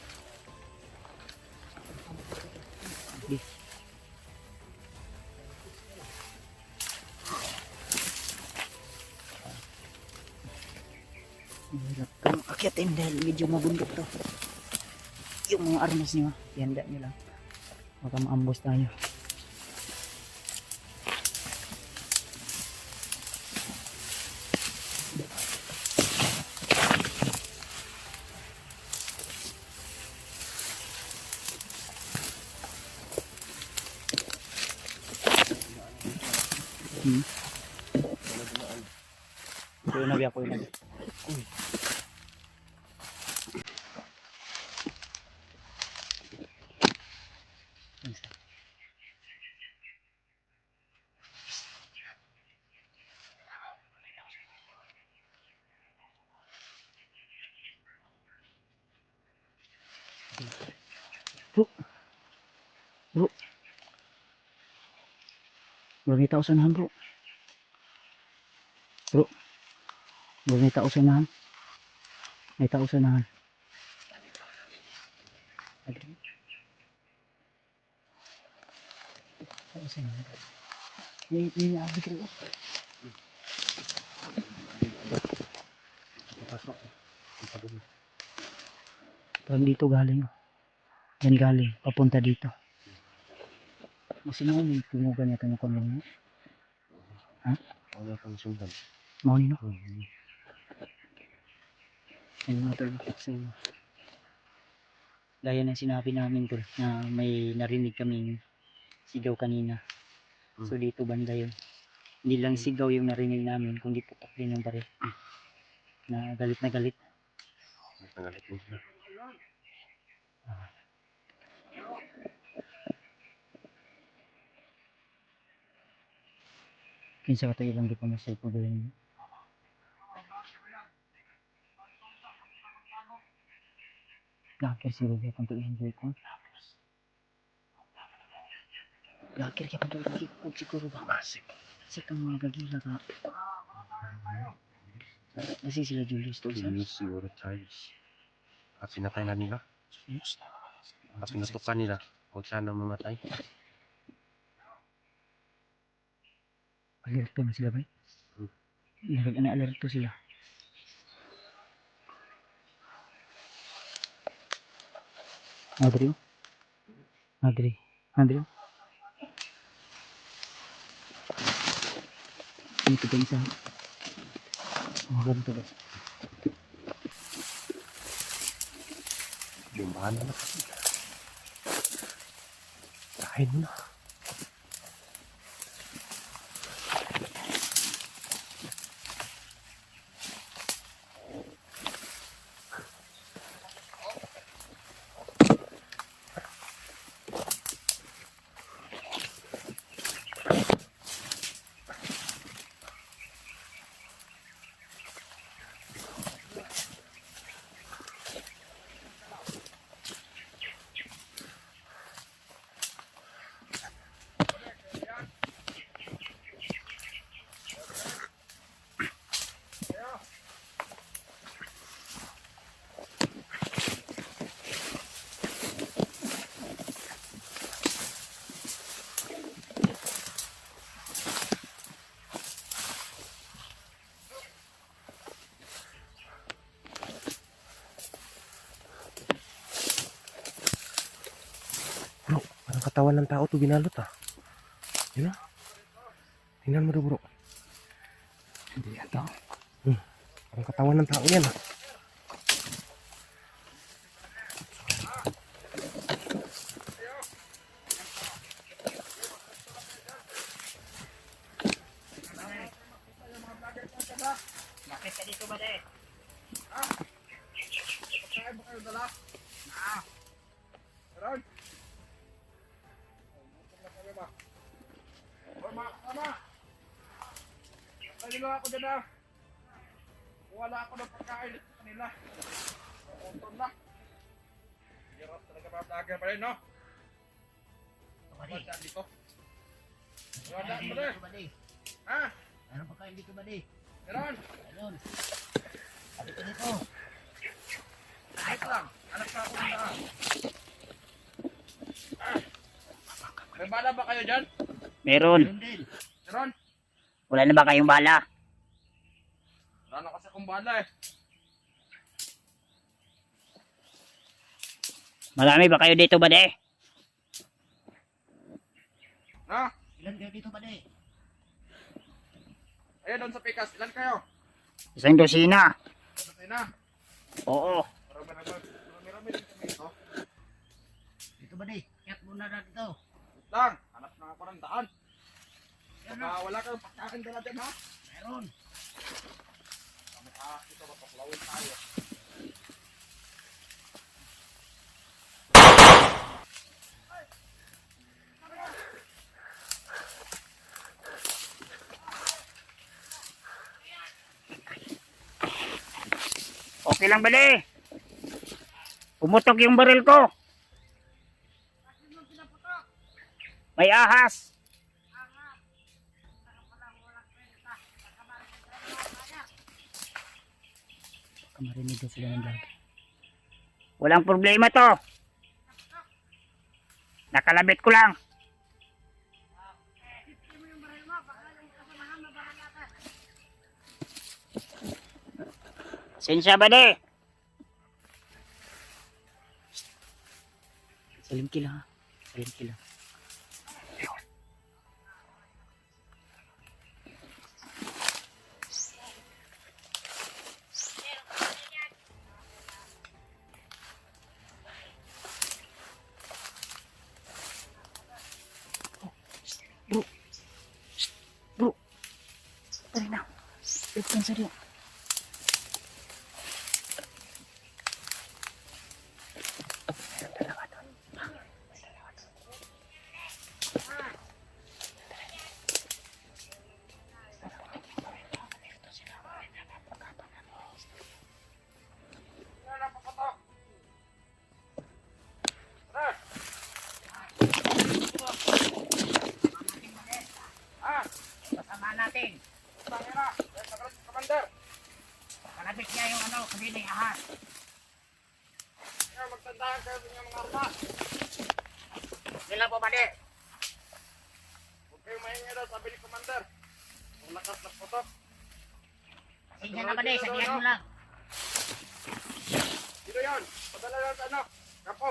C: Hirap kang akyatin dahil medyo mabundok to. Yung mga armas niyo, ihanda nyo lang. Baka maambos tayo. Pero nabi ako yun. Bro. Bro, may tao sa unahan bro. Bro. Bro, may tao sa unahan. May tao sa unahan. Tao sa unahan. May naabi ka rin. Parang dito galing. Yan galing. Papunta dito. Masino yung tumugan niya itong kami.
B: Ano pang sundan?
C: Mau nino. Ayun mga tol. Gaya ng sinabi namin tol na may narinig kaming sigaw kanina. So dito banda yun. Hindi lang sigaw yung narinig namin kundi putok din yung baril. Na galit na galit.
B: Nagalit mo sila.
C: Kinsa ka tayo lang di pa masay po gawin. Lakir siguro kaya kung enjoy ko. Lakir kaya kung ikot siguro ba?
B: Masik.
C: Kasi kang mga gagila ka. Kasi sila Julius to isa.
B: Julius siguro Charles. At sinatay na nila. At pinutukan nila. Huwag sana mamatay.
C: Alerto na sila ba? Alerto sila. Adri. Adri. Adri. Ito pa isa. Ganito ba?
D: Lumahan na kasi. Kain mo na. Bro, parang katawan ng tao to binalot ah. Yun ah. Tingnan mo do bro.
C: Hindi ito.
D: Parang katawan ng tao yan ah.
E: Bakit ka dito ba de?
F: Nalilo ako dyan ah. Wala ako ng pagkain sa kanila. Unton na. Hirap talaga mga vlogger pa rin, no?
E: Badi.
F: Wala dito. Wala
E: Kain
F: mo
E: dito
F: rin.
E: badi.
F: Ha?
E: Meron pa kain dito badi.
F: Meron?
E: Ayun. Dito dito.
F: Kahit lang. Anak na ako na. May bala ba kayo dyan?
C: Meron.
E: Meron din.
F: Meron?
C: Wala na ba kayong bala?
F: Wala na kasi akong bala eh.
C: Marami ba kayo dito ba de?
F: Ha?
E: Ilan kayo dito badi?
F: Ayun doon sa pikas. Ilan kayo?
C: Isang dosina.
F: Patay na.
C: Oo.
F: Marami din kami ito.
E: Dito badi. Kaya muna na dito.
F: Lang. Hanap na ako ng daan. Baka wala kang pagkain dala dyan ha?
E: Meron.
F: Ito ba pakulawin tayo?
C: Okay lang ba de? Pumutok yung baril ko. May ahas. Marinig daw sila ng vlog. Walang problema to. Nakalabit ko lang. Sensya ba de? Salim kila ha. Salim kila. Tari na. Ito sa rin.
E: Kasama natin.
F: Commander!
E: Kalabit niya yung ano, kasi may ahas.
F: Kaya magtandaan kayo sa inyong mga armas.
E: Sila po badi.
F: Huwag kayong mahingi daw, sabi ni Commander. Kung lakas na putok.
E: Sige na badi, sabihan mo lang.
F: Sino yun? Padala lang sa ano? Kapo.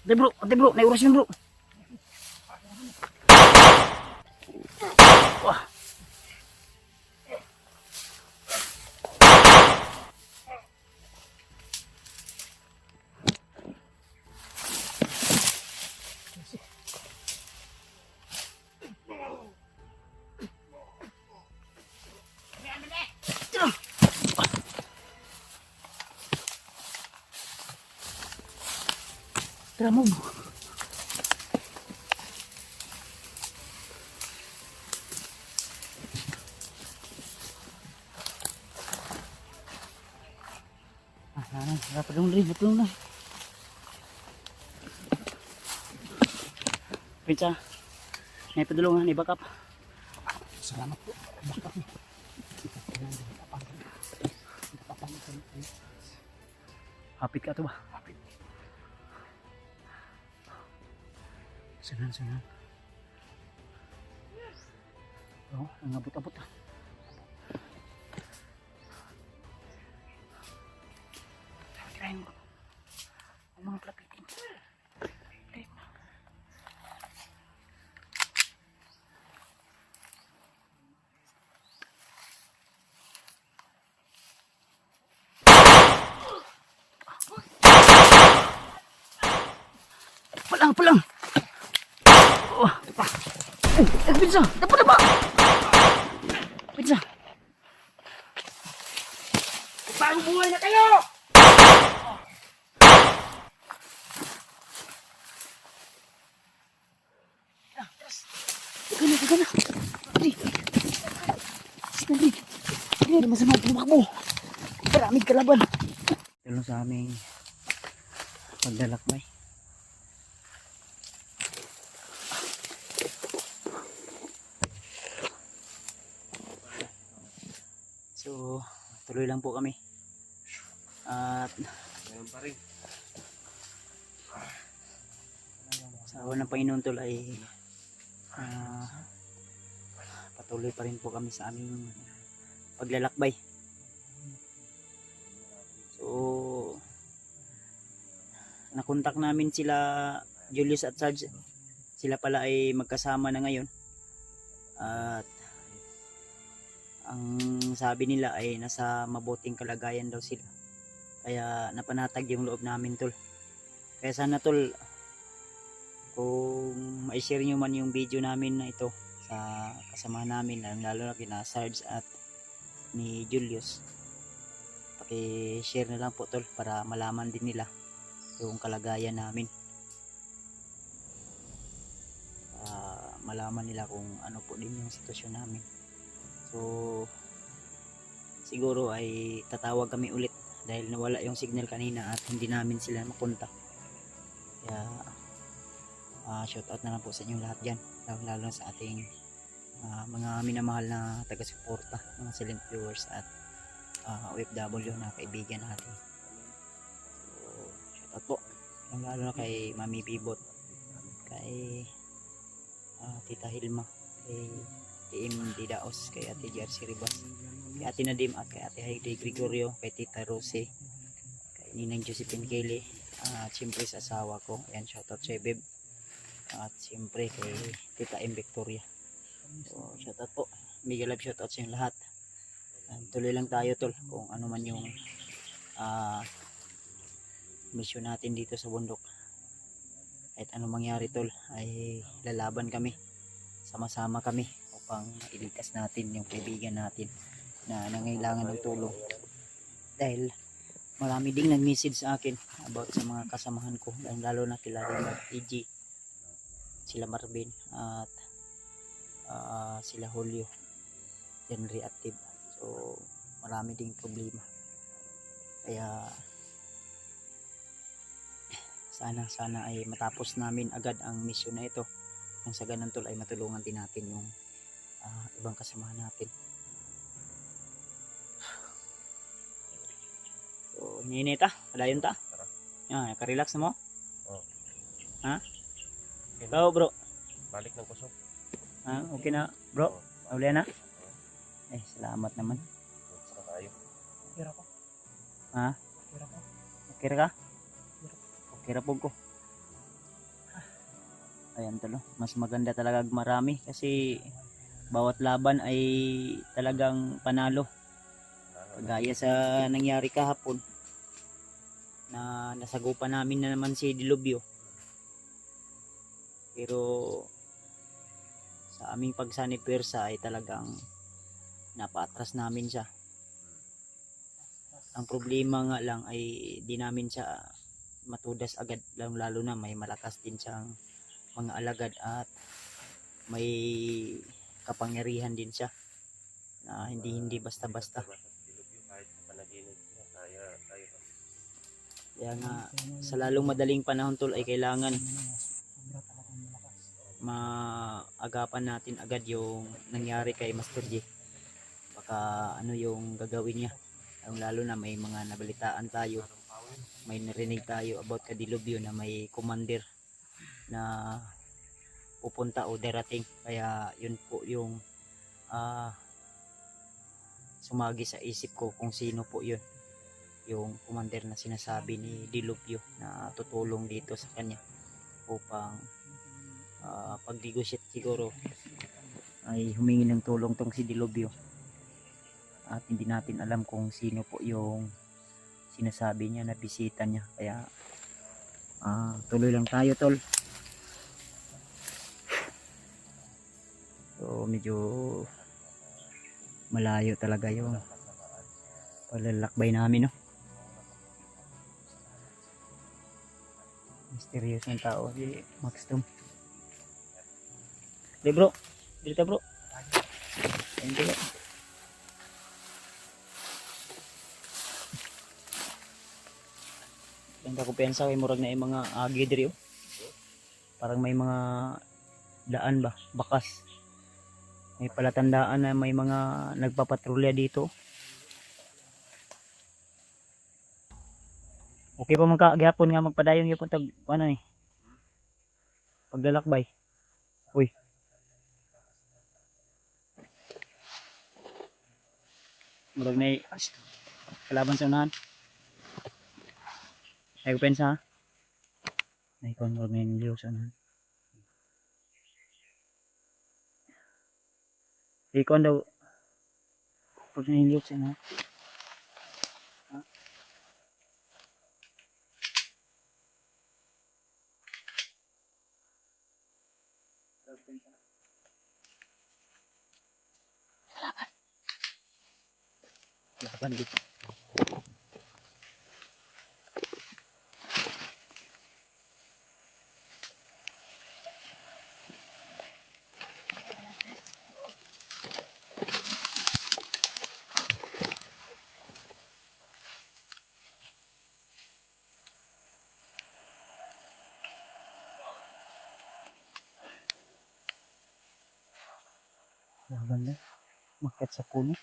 C: Ate bro, may oras yun bro. Wah. Tara mo. Padung na. Pinsa, may padulungan, ibakap.
A: Salamat po. Bakit mo?
C: Hapit ka to ba? Sanan. Oh, nangabot-abot ah. Tirahin mo. Ang mga plapitin. Tirahin mo. Palang. Oh, pizza. Dapat na ba? Pizza.
F: Bagong buhay na kayo!
C: Gana. Hindi. Hindi naman sa mga tumakbo. Maraming kalaban. Tulong sa aming paglalakbay. So, tuloy lang po kami. At
B: Ngayon pa rin.
C: sa awan ng Panginoon tol ay patuloy pa rin po kami sa aming paglalakbay. So, nakontak namin sila Julius at Sarge. Sila pala ay magkasama na ngayon. At ang sabi nila ay nasa mabuting kalagayan daw sila. Kaya napanatag yung loob namin tol. Kaya sana tol, kung ma-share nyo man yung video namin na ito sa kasamahan namin, lalo na kina Sarge at ni Julius, paki-share na lang po tol para malaman din nila yung kalagayan namin. Malaman nila kung ano po din yung sitwasyon namin. So siguro ay tatawag kami ulit dahil nawala yung signal kanina at hindi namin sila makontak. Kaya shout out na lang po sa inyo lahat dyan, lalo sa ating mga minamahal na taga-suporta, mga silent viewers at OFW na kaibigan natin. So shout out po lalo na kay Mami Bibot, kay Tita Hilma, kay Team Didaos, kay Ate Jersey Ribas, kay Ate Nadim at kay Ate Heidi Gregorio, kay Tita Rose, kay Ninang Josephine Kelly, at siyempre sa asawa ko, ayan, shoutout sa Beb, at siyempre kay Tita M. Victoria. So shoutout po, mega love shoutout sa inyo lahat. Tuloy lang tayo tol, kung ano man yung mission natin dito sa bundok. Kahit anong mangyari tol, ay lalaban kami, sama-sama kami upang iligtas natin yung kaibigan natin na nangailangan ng tulong. Dahil marami ding nag-message sa akin about sa mga kasamahan ko, lalo na kilala ng EG, sila Marvin at sila Julio, yan reactive. So marami ding problema. Kaya sana ay matapos namin agad ang mission na ito, nang sa ganun tol ay matulungan din natin yung ibang kasamahan natin. So hininit padayon ta. Yan, nakarelax na mo?
B: Oo.
C: Ha?
B: Okay na.
C: Ikaw bro,
B: Balik ng kusog.
C: okay na bro? Uli na? Salamat naman.
B: Saka tayo.
A: Kira ko.
C: Ha?
A: Kira ko.
C: Okay ra ka? Okay ra po ko. Ayan tol, mas maganda talaga marami kasi bawat laban ay talagang panalo. Kagaya sa nangyari kahapon na nasagupan namin na naman si Dilubyo. Pero sa aming pagsani pwersa ay talagang napaatras namin siya. Ang problema nga lang ay di namin siya matudas agad, lalo na may malakas din siyang mga alagad at may kapangyarihan din siya na hindi basta-basta.
B: Kahit sa panaginip niya, kaya.
C: Kaya nga sa lalong madaling panahon tol ay kailangan maagapan natin agad yung nangyari kay Master J. Baka ano yung gagawin niya. Lalo na may mga nabalitaan tayo, may narinig tayo about kay Dilubyo na may commander na pupunta o darating. Kaya yun po yung sumagi sa isip ko kung sino po yun, yung commander na sinasabi ni Dilubyo na tutulong dito sa kanya upang pag-negotiate siguro ay humingi ng tulong tong si Dilubyo. At hindi natin alam kung sino po yung sinasabi niya na bisita niya. Kaya tuloy lang tayo tol. So medyo malayo talaga yung palalakbay namin, no? Mysterious ng tao si Maxtom. Hey bro, dito bro. Ayun bro. Ang kakupensa kay murag na yung mga agi diri, oh. Parang may mga daan ba, bakas. May palatandaan na may mga nagpapatrolya dito. Okay pa man gihapon nga magpadayon gyapon tag ano ni. Paglalakbay. Uy. Murag na kalaban sa unahan. Ay kupensa. Ay kon murag na yung sa unahan. Ikon daw. Pag niliyok siya na. Ha? Laban dito. Laban na. Makat sa puno.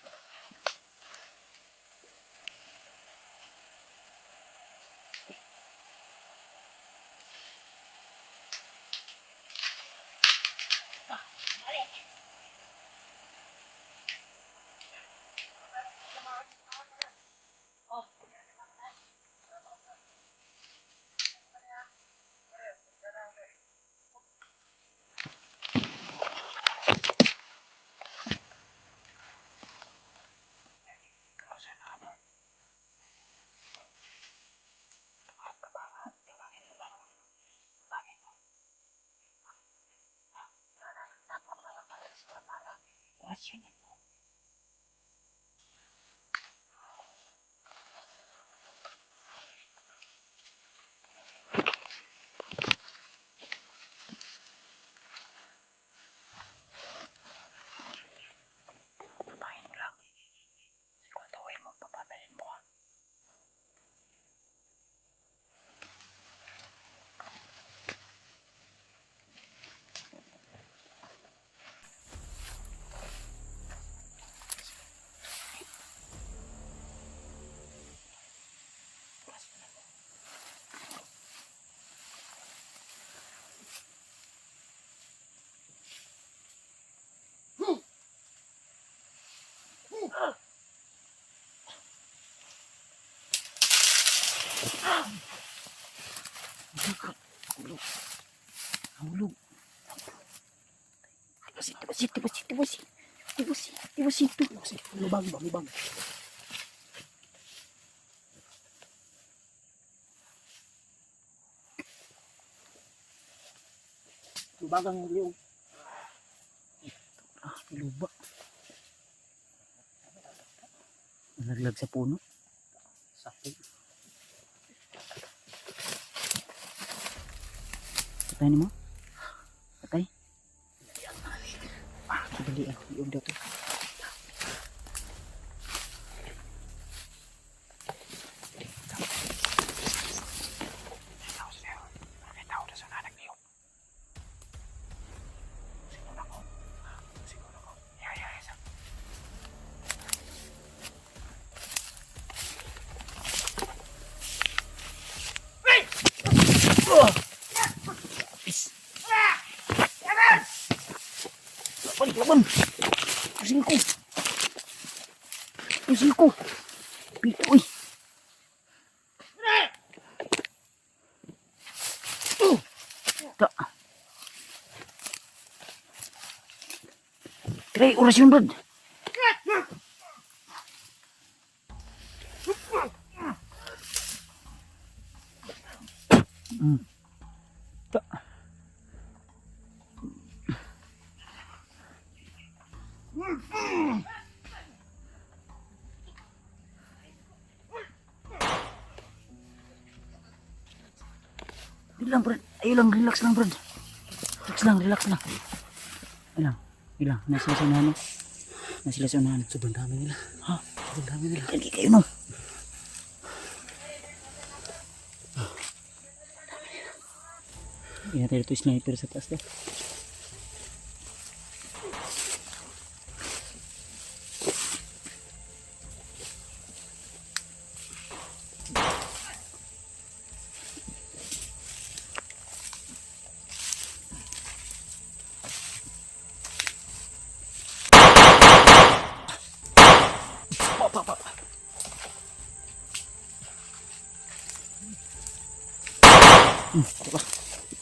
C: Nahulog.
A: Lubang ba, lubang. Lubang ang liyong.
C: Luba. Nalaglag sa puno.
A: Sakit.
C: Patay ni mo? Patay? Dali ah. Iog daw to. Laban! Pusing ko! Pusing ko! Pito eh! Ta! Try orasyon, Brad! Ta! Di lang, Brad. Ayo lang, relax lang, Brad. Relax lang, relax lang. Ilang, ilang. Nasa sila sa unahan, no? Nasa sila sa unahan.
A: Sobrang dami nila.
C: Ha?
A: Sobrang dami nila.
C: Lagi kayo, no? Hindi natin ito sniper sa taas, no?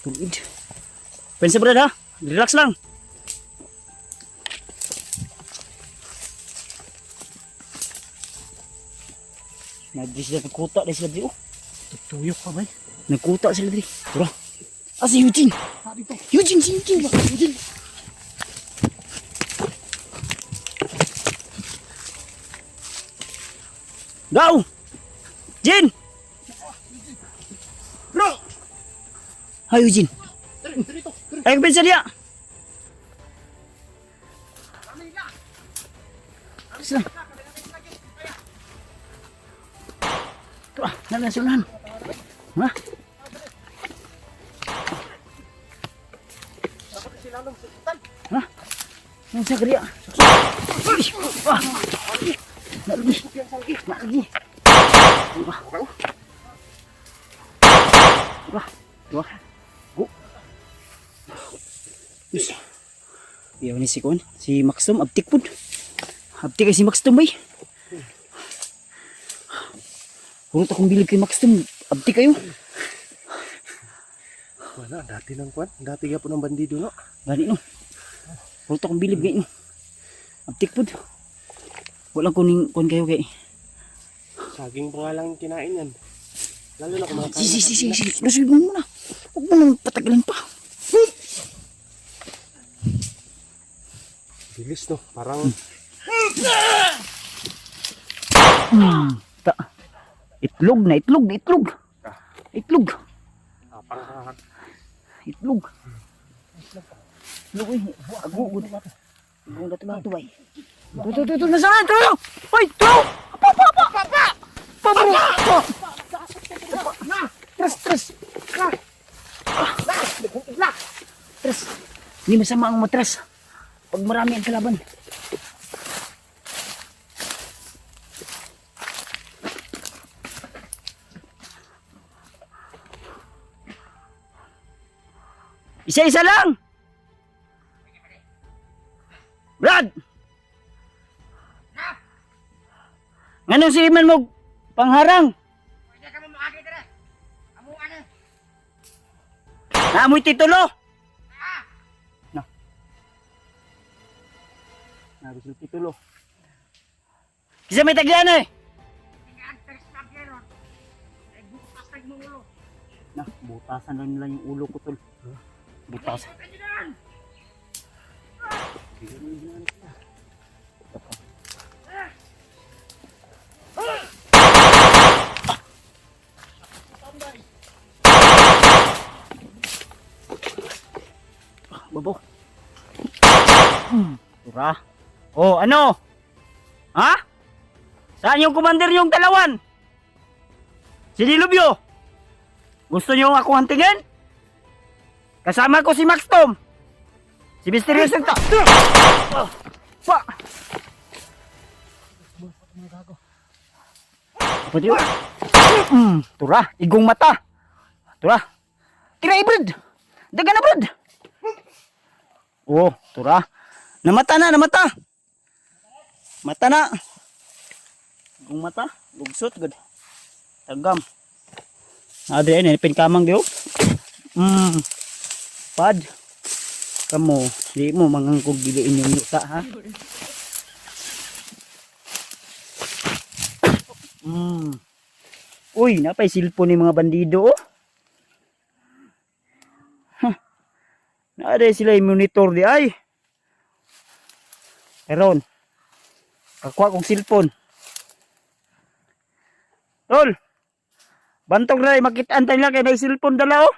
C: Tulid. Pensa, Brad, ha? Relax lang. Nagdi sila nagkuta dahil sila dito.
A: Tuyok pa ba?
C: Nagkuta sila dito. Tara. Ah, si Eugene. Eugene, si Eugene. Eugene. Go! Jin!
A: Bro!
C: Hi, Eugene. Ay, kapensa dia. Sila. Ito ah, nanasunahan. Ha? Ha? Yang sa kaya. Ah. Nalagi. Nalagi. Wah. Wah. Go. Yes. Iyaw ni si Kuan, si Maxtom abtik pud. Abtik kay si Maxtom bay. Puro ta kong bilib kay Maxtom, abtik kayo.
A: Wala, dati ng kwan. Dati nga po ng bandido, no?
C: Gani no. Puro ta kong bilib kay no. Abtik pud. Wala kuning kuan kayo kay.
A: Saging pa nga lang kinain yan. Lalo na kumakain.
C: Si. Lusog mo muna. Huwag mo nang patagalin pa.
A: Bilis, no? Parang...
C: Ta. Itlog na, itlog. Itlog.
A: parang...
C: Itlog. Itlog eh. Agugod. Agugod na tulang tuway. Ito. Nasaan? Ito! Hoy! Ito! Papa! Tres. Tres. Hindi masama ang matras. Pag marami ang kalaban. Isa-isa lang! Brad! Anong si man mo pangharang?
F: Pwede ka mo maagi dire. Amo ano?
C: Naamoy titulo?
F: Ah!
C: No. Narisulti tulo. Kisa may tagyan eh. Nah, butasan lang nila yung ulo ko tol. Butasan. Babo. Tura. Oh, ano? Ha? Saan yung commander yung dalawan? Si Dilubyo? Gusto niyo ako hantingin? Kasama ko si Max Tom. Si Mysterious Nagta. Pa. Apa dia? Tura, igong mata. Tura. Tira ibrid. Dagan na brad. Oh, tura. Namata na, namata. Mata na. Igong mata, bugsot gud. Tagam. Adre ini pinkamang dio. Pad. Kamu, di mo mangangkog dili inyong yuta ha. Uy, napay cellphone ni mga bandido oh. Naade sila yung monitor di ay. Eron. Kakuha kong cellphone. Tol. Bantog na makitaan tayo lang kaya may cellphone dala oh.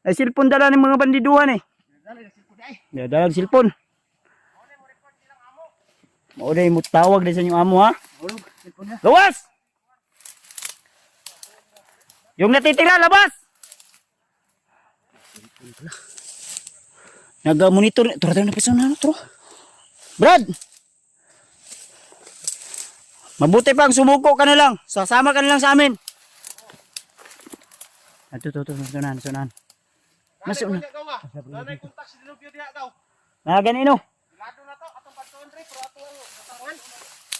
C: May cellphone dala ng mga bandiduhan eh. Dalag cellphone. Mauday mo tawag din sa inyong amo ha. Gawas! Yung natitira labas! Nag-monitor. Turo tayo na pisa na. Turo. Brad! Mabuti pang sumuko ka na lang. Sasama ka na lang sa amin. Ito. Nasunan. Nasunan.
B: Nanay kontak si Dilubyo diha daw.
C: Ganino.
B: Lado na to atong pagtuon dre pero ato ang katangan.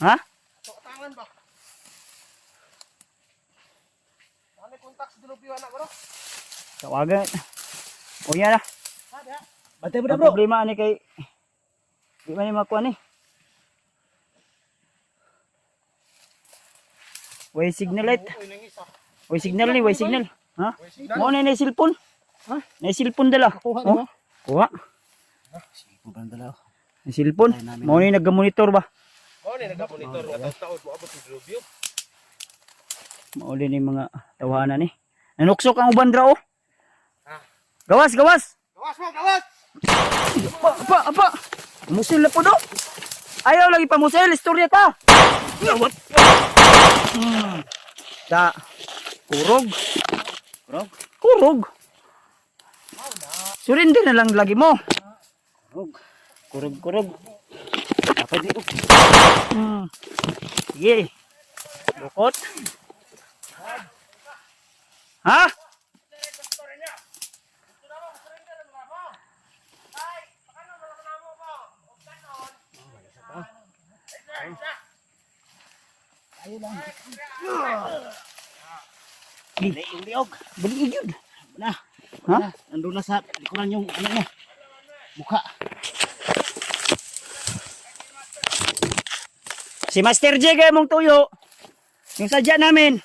C: Ha?
B: Ato katangan ba? Nanay kontak si Dilubyo anak bro.
C: Tawagan. O yan na.
B: Ha diha.
C: Bantay mo na bro. Problema ni kay. Di man yung makuha ni. Way signal light. Way signal ni, way signal. Ha? Mo na yung cellphone. Ha? May cellphone dala.
A: Kuha
C: Oh,
A: ba?
C: kuha.
A: Cellphone dala.
C: May cellphone. Mo na yung nag-monitor ba?
B: Oh, ni naga-monitor nga taon mo abot si Dilubyo.
C: Mo na yung mga tawanan ni. Nanuksok ang uban dra oh.
B: Ha?
C: Gawas.
B: Gawas mo, gawas.
C: Apa. Musil na po do. Ayaw lagi pa musil. Istorya ta. Gawat. Ta. Kurog. Surrender na lang lagi mo. Kurog. Apa dito? Sige. Bukot. Ha?
E: Yung liog.
C: Balik yun.
E: Na.
C: Ha?
E: Nandun na sa likuran yung ano niya. Mukha.
C: Si Master J kayo mong tuyo. Yung sadya namin.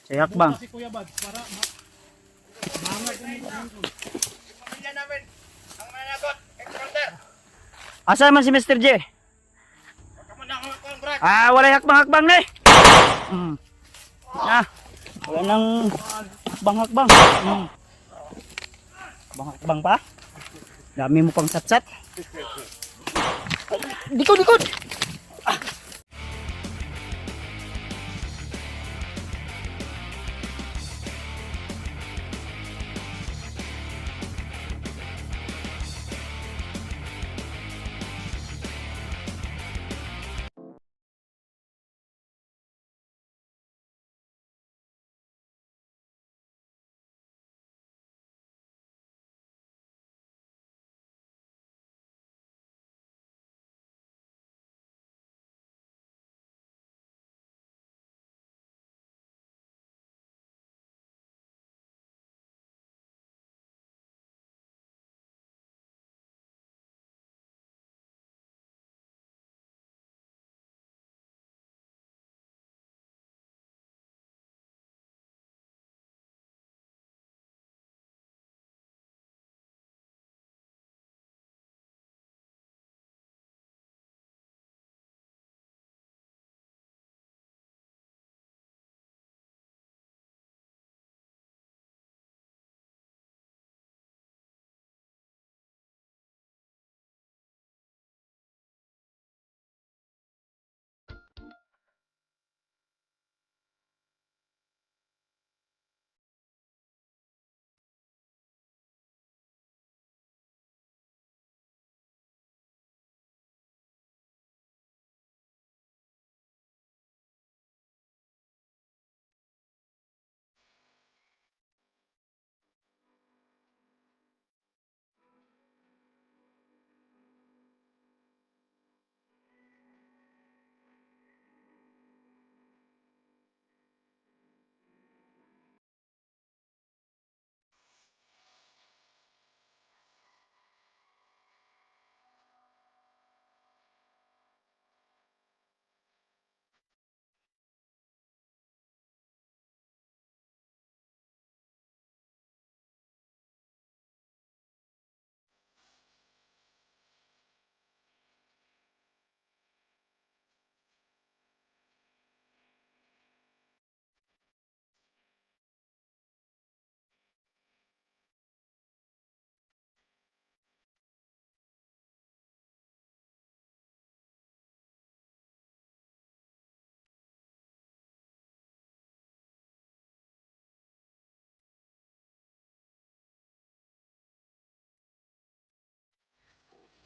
C: Si Hakbang.
A: Si Kuya Bad para
B: Pamilya namin ang managot. Ex-partner.
C: Asa man si Mr. J?
B: Kamu na ako ang brad.
C: Wala hakbang na eh. Wala nang hakbang. Hakbang pa? Dami mo pang satsat. Likod.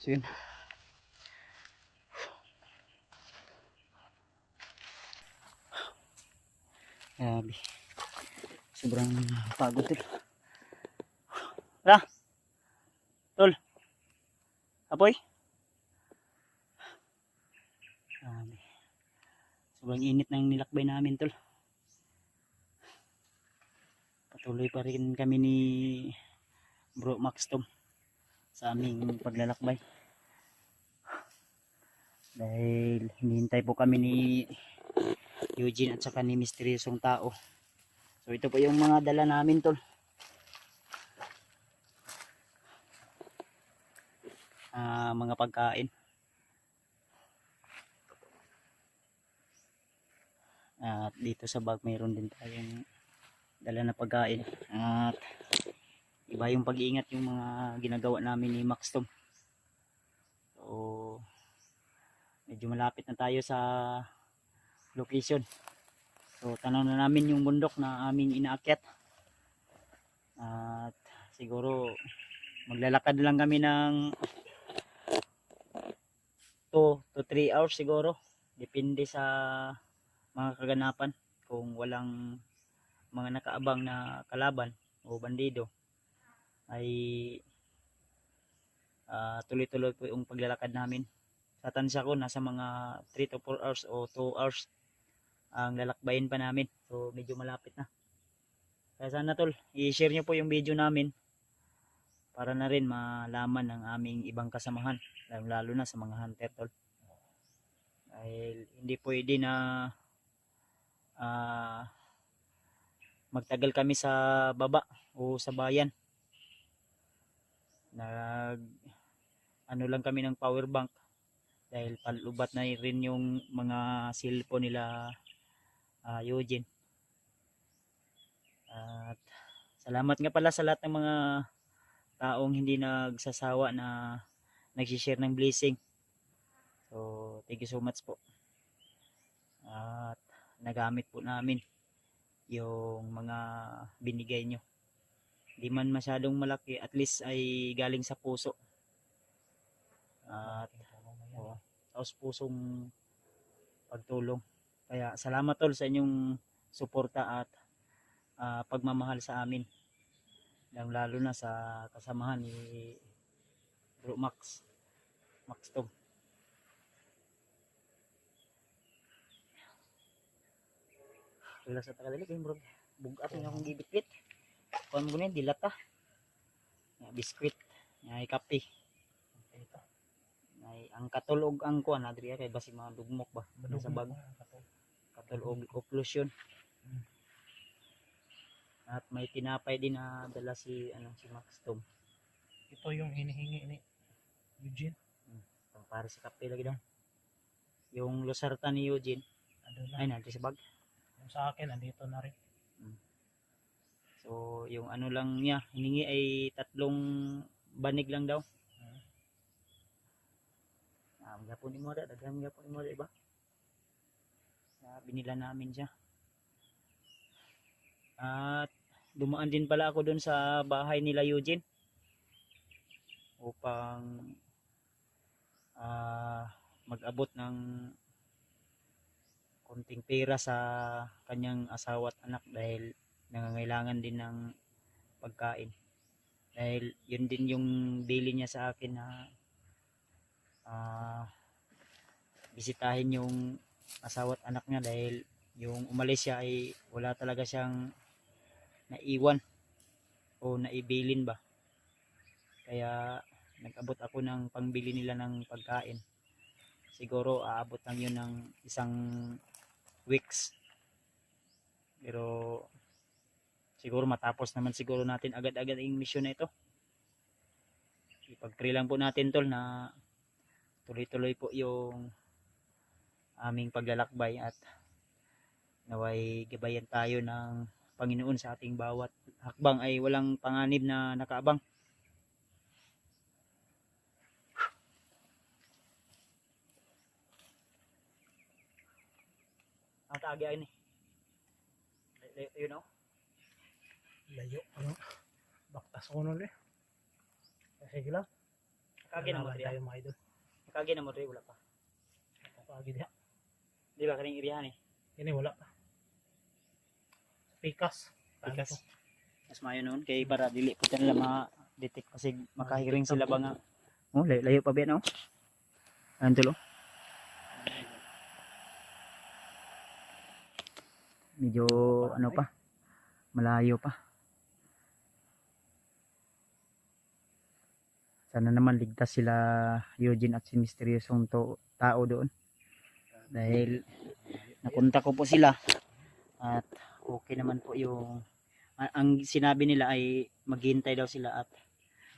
C: So yun. Grabe. Sobrang pagod tol. Tara. Tol. Apoy. Grabe. Sobrang init ng nilakbay namin tol. Patuloy pa rin kami ni Bro Max Tom sa aming paglalakbay. Dahil hinihintay po kami ni Eugene at saka ni misteryosong tao. So ito po yung mga dala namin tol. Mga pagkain. At dito sa bag mayroon din tayong dala na pagkain. At iba yung pag-iingat yung mga ginagawa namin ni Max Tom. So medyo malapit na tayo sa location. So tanaw na namin yung bundok na aming inaakyat. At siguro maglalakad lang kami ng 2 to 3 hours siguro. Depende sa mga kaganapan. Kung walang mga nakaabang na kalaban o bandido ay tuloy-tuloy po yung paglalakad namin. Sa tansya ko nasa mga 3 to 4 hours o 2 hours ang lalakbayin pa namin. So medyo malapit na. Kaya sana tol, i-share nyo po yung video namin para na rin malaman ng aming ibang kasamahan, lalo na sa mga hunter tol. Dahil hindi pwede na magtagal kami sa baba o sa bayan. Ano lang kami ng power bank dahil palubat na rin yung mga cellphone nila Eugene. At salamat nga pala sa lahat ng mga taong hindi nagsasawa na nag-share ng blessing. So thank you so much po. At nagamit po namin yung mga binigay nyo. Di man masyadong malaki, at least ay galing sa puso. At taos pusong pagtulong. Kaya salamat tol sa inyong suporta at pagmamahal sa amin. Lalo na sa kasamahan ni Bro Max Tom. Wala sa takadali kayo bro. Bugat nga akong gibitbit. Kuan mo na dilata. Biskwit, ay kape. Ay ang katulog ang kuan adri kay basi mga dugmok ba sa bag. Katulog occlusion. At may tinapay din na dala si Max Tom.
A: Ito yung hinihingi ni Eugene.
C: Para sa kape lagi daw. Yung losartan ni Eugene. Ay nandiyan sa bag.
A: Yung sa akin andito na rin.
C: So yung ano lang niya hiningi ay 3 banig lang daw. Gapon ni mo daghang gapon ni mo iba. Binila namin siya. At dumaan din pala ako doon sa bahay nila Eugene upang mag-abot ng konting pera sa kanyang asawa at anak dahil nangangailangan din ng pagkain. Dahil yun din yung bili niya sa akin na bisitahin yung asawa at anak niya dahil yung umalis siya ay wala talaga siyang naiwan o naibilin ba. Kaya nag-abot ako ng pangbili nila ng pagkain. Siguro aabot lang yun ng 1 weeks. Pero siguro matapos naman siguro natin agad-agad yung mission na ito. Ipag-pray lang po natin tol na tuloy-tuloy po yung aming paglalakbay at naway gabayan tayo ng Panginoon sa ating bawat hakbang ay walang panganib na nakaabang. Ang taagi ay ni. You know?
A: Layo. Baktas ko nun eh. Sige lang.
C: Kagi na mo
A: Nalaman
C: diri.
A: tayo mga idol.
C: Kagi na mo diri wala pa.
A: Kagi diha.
C: Di ba kaning irihan eh.
A: Ini wala pa. Pikas.
C: Pikas. Mas maayo noon kay para dili po nila ma-detect kasi makahiring sila ba nga. Oh, layo pa ba no? Ano tulo? Medyo ano pa? Malayo pa. Sana naman ligtas sila Eugene at si misteryosong tao doon. Dahil napunta ko po sila at okay naman po yung ang sinabi nila ay maghintay daw sila at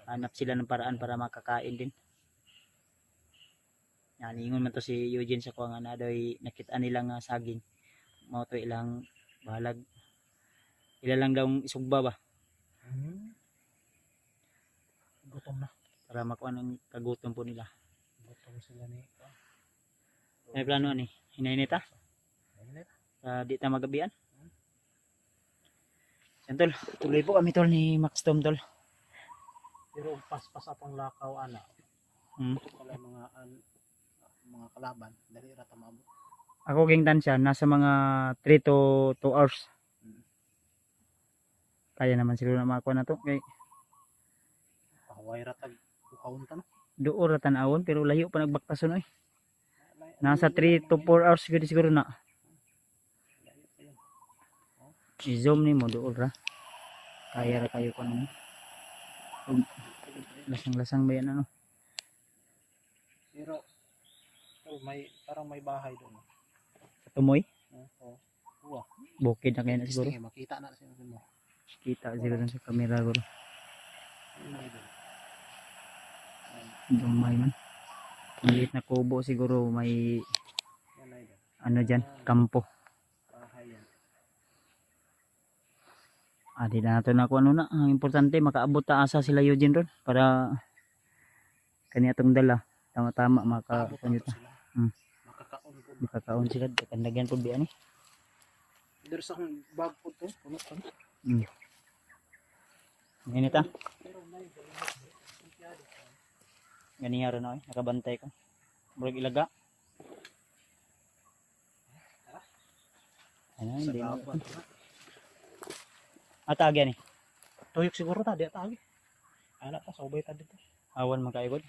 C: hanap sila ng paraan para makakain din. Yan, ingon man to si Eugene sa kuha nga na daw nakita nilang saging. Mao to ilang balag. Ilalang daw isugba ba
A: Gutom na.
C: para makuha ng kagutom po nila.
A: Gutom sila ni.
C: May plano ani? Hinainita?
A: Ayun
C: Di ta magabian? Yan tol, tuloy po kami tol ni Max Tom tol.
A: Pero paspas atong lakaw ana. Wala mga kalaban dali ra ta maabot.
C: Ako ging tansya, nasa mga 3 to 2 hours. Kaya naman siguro na makuha na to. Kay
A: Pahaway ra tag ukawon ta no.
C: doon ra tanawon pero layo pa nagbaktason oy. Nasa 3 to 4 hours siguro na. I-zoom ni mo doon ra. Kaya ra kayo ko ano. Lasang-lasang ba yan ano?
A: Pero may parang may bahay doon.
C: Tumoy?
A: Oo.
C: Bukid na kayo na siguro.
A: Sige, makita na sa mo.
C: Kita siguro sa camera siguro.
A: Ayun idol.
C: Dumay man. Maliit na kubo siguro may
A: Yan idol.
C: ano dyan, kampo.
A: Bahay yan.
C: Di na natin ako ano na. Ang importante makaabot ta asa sila Eugene ron para kanya itong dala. Tama-tama
A: Abot na to sila. Makakaon po.
C: makakaon sila. Kandagyan po biyan eh.
A: Dito sa akong bag po to. Puno pa.
C: Ganito ta.
A: Pero may
C: Ganyan rin ako eh. Nakabantay ko. Murag ilaga. Ano, hindi mo. Atag yan eh.
A: tuyok siguro ta di atagi. Ana ta sa ubay ta dito.
C: Awan makaigod.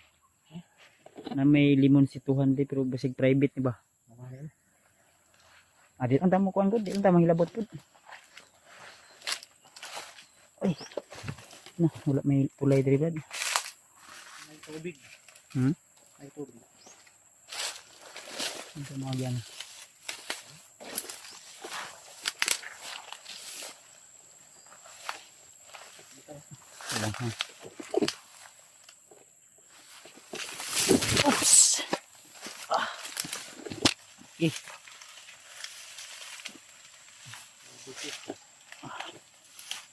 C: Na may limon situhan di pero basig private ni ba?
A: Mga
C: Di ang tamo kuan gud, di ang tamo hilabot pud. Ay. Na, wala may tulay diri brad.
A: may tubig. May tubig.
C: Ito mga yan. Wala ha. Oops! Okay.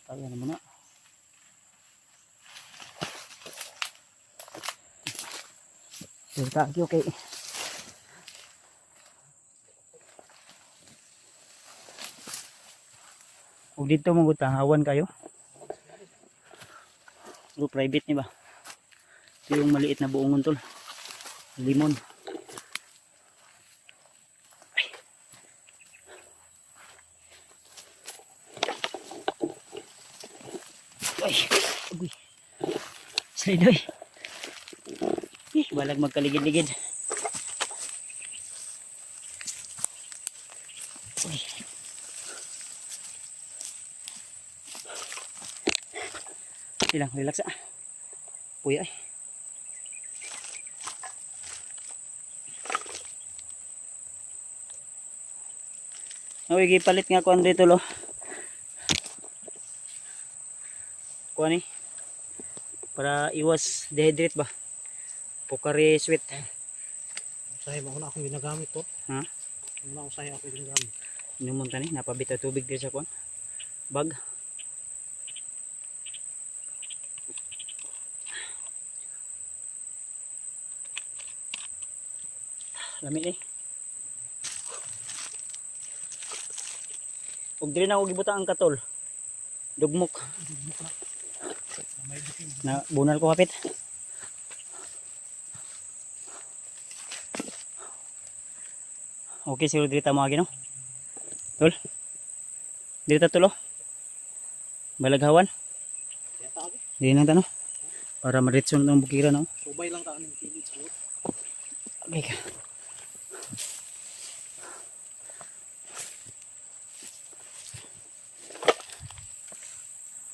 C: Kaya naman na. Okay. Kung dito mong hawan kayo. Pero private ni ba? Ito yung maliit na buong tol. Limon. Ay. Uy. Slidoy. Balag magkaligid-ligid. Uy. Ilang relax ah. Puya ay. Uy, gipalit nga kuan dito lo. Kuan ni. Para iwas dehydrate ba. Pocari sweet.
A: Usahay mo na akong ginagamit to.
C: Ha?
A: Una usahay ako ginagamit.
C: Inumunta ni, napabitaw tubig dito sa kuan. Bag. Lami ni. Ug diri na ako gibuta ang katol. Dugmok. Na bunal ko kapit. Okay, siguro dito mo agi no? Tol? Dito tulo? Balaghawan?
A: Kaya tagi.
C: Di na tanong. Para maritson ng bukiran no?
A: Subay lang ka ng kilid siguro.
C: Okay ka.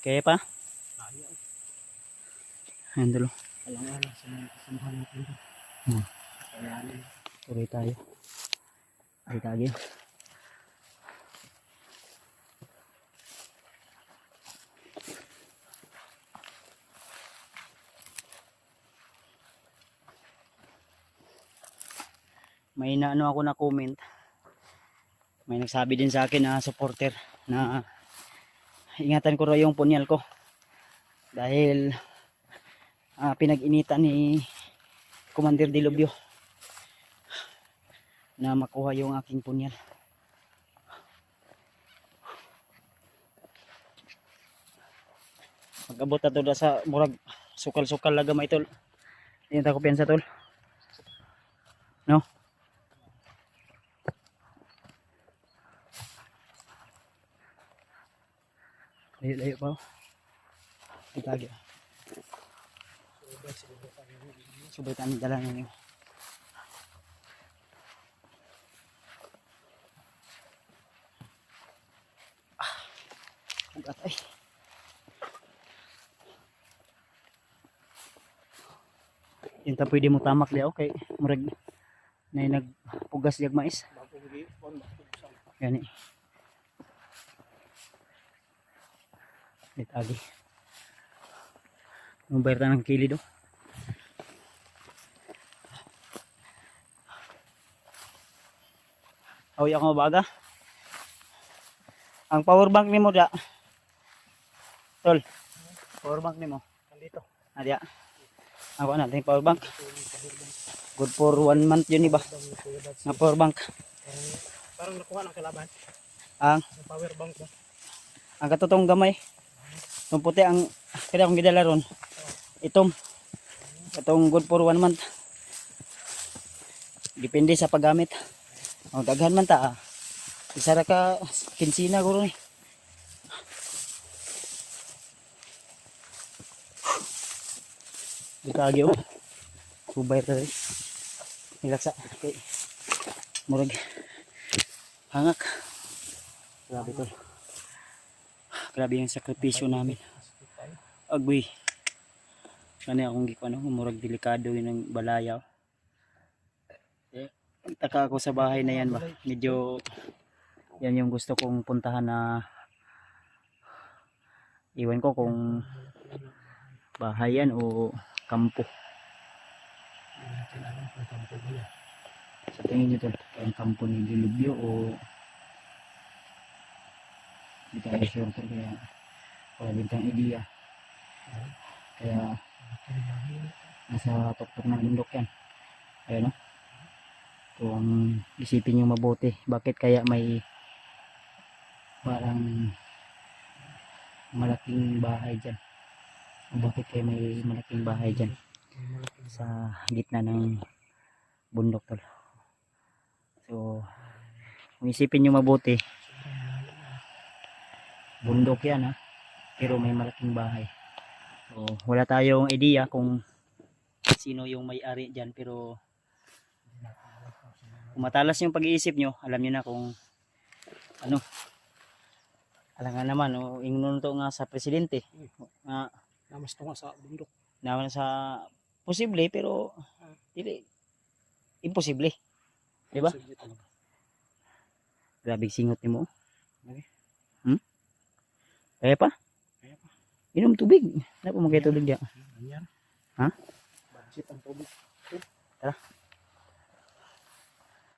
C: Kaya pa?
A: Kaya.
C: Ayan tulo.
A: Alang-alang sa mga kasamahan natin. Kayanin.
C: Tuloy tayo. Tuloy tayo. May naano ako na comment. May nagsabi din sa akin na supporter na ingatan ko raw yung punyal ko. Dahil pinag-initan ni Commander Dilobio na makuha yung aking punyal. Mag-abot na to sa murag sukal-sukal laga may tol. Hindi na ko piyansa tol. No? Layo-layo pa. Itagi. Subay kami dala ninyo. Ugat ay. Yung ta pwede mo tamak di okay. Murag na nagpugas diag mais. Gani. Itagi. Mumbayar ta ng kilid oh. Awi ako mabaga. Ang power bank nimo da. Tol. Power bank nimo.
A: Nandito.
C: Adya. Ako na ting power bank. Good for 1 month yun iba. Na power bank.
A: Parang nakuha ng kalaban.
C: Ang
A: Power bank ba?
C: ang katotong gamay. Yung puti ang kaya akong gidala ron. Itong good for 1 month. Depende sa paggamit. O daghan man ta. Isara ka kinsina guro ni. Dikagi oh. Subay ta rin. Nilaksa. Okay. Murag. Hangak. Grabe tol. Grabe yung sakripisyo namin. Agwi. Kani akong gikuan no, murag delikado yun ng balayaw. Taka ako sa bahay na yan ba. Medyo yan yung gusto kong puntahan na iwan ko kung bahay yan o kampo. Sa tingin nyo to, ang kampo ni Dilubyo o hindi tayo sure to kaya wala din kang idea. Kaya nasa tuktok ng bundok yan. Ayun no? Kung isipin nyo mabuti, bakit kaya may parang malaking bahay dyan? O bakit kaya may malaking bahay dyan sa gitna ng bundok tol? So kung isipin nyo mabuti, bundok yan ha, pero may malaking bahay. So wala tayong idea kung sino yung may-ari dyan, pero kung matalas yung pag-iisip nyo, alam nyo na kung ano. Alam nga naman, ingnon to nga sa presidente.
A: Namas to nga sa bundok.
C: Naman sa posible, pero dili imposible. Diba?
A: Sige talaga.
C: Grabe singot ni mo.
A: Okay.
C: Kaya pa?
A: Kaya pa.
C: Inom tubig. Ano pa magkaya tubig diya?
A: Ganyan.
C: Ha?
A: Budget ang tubig.
C: Tara.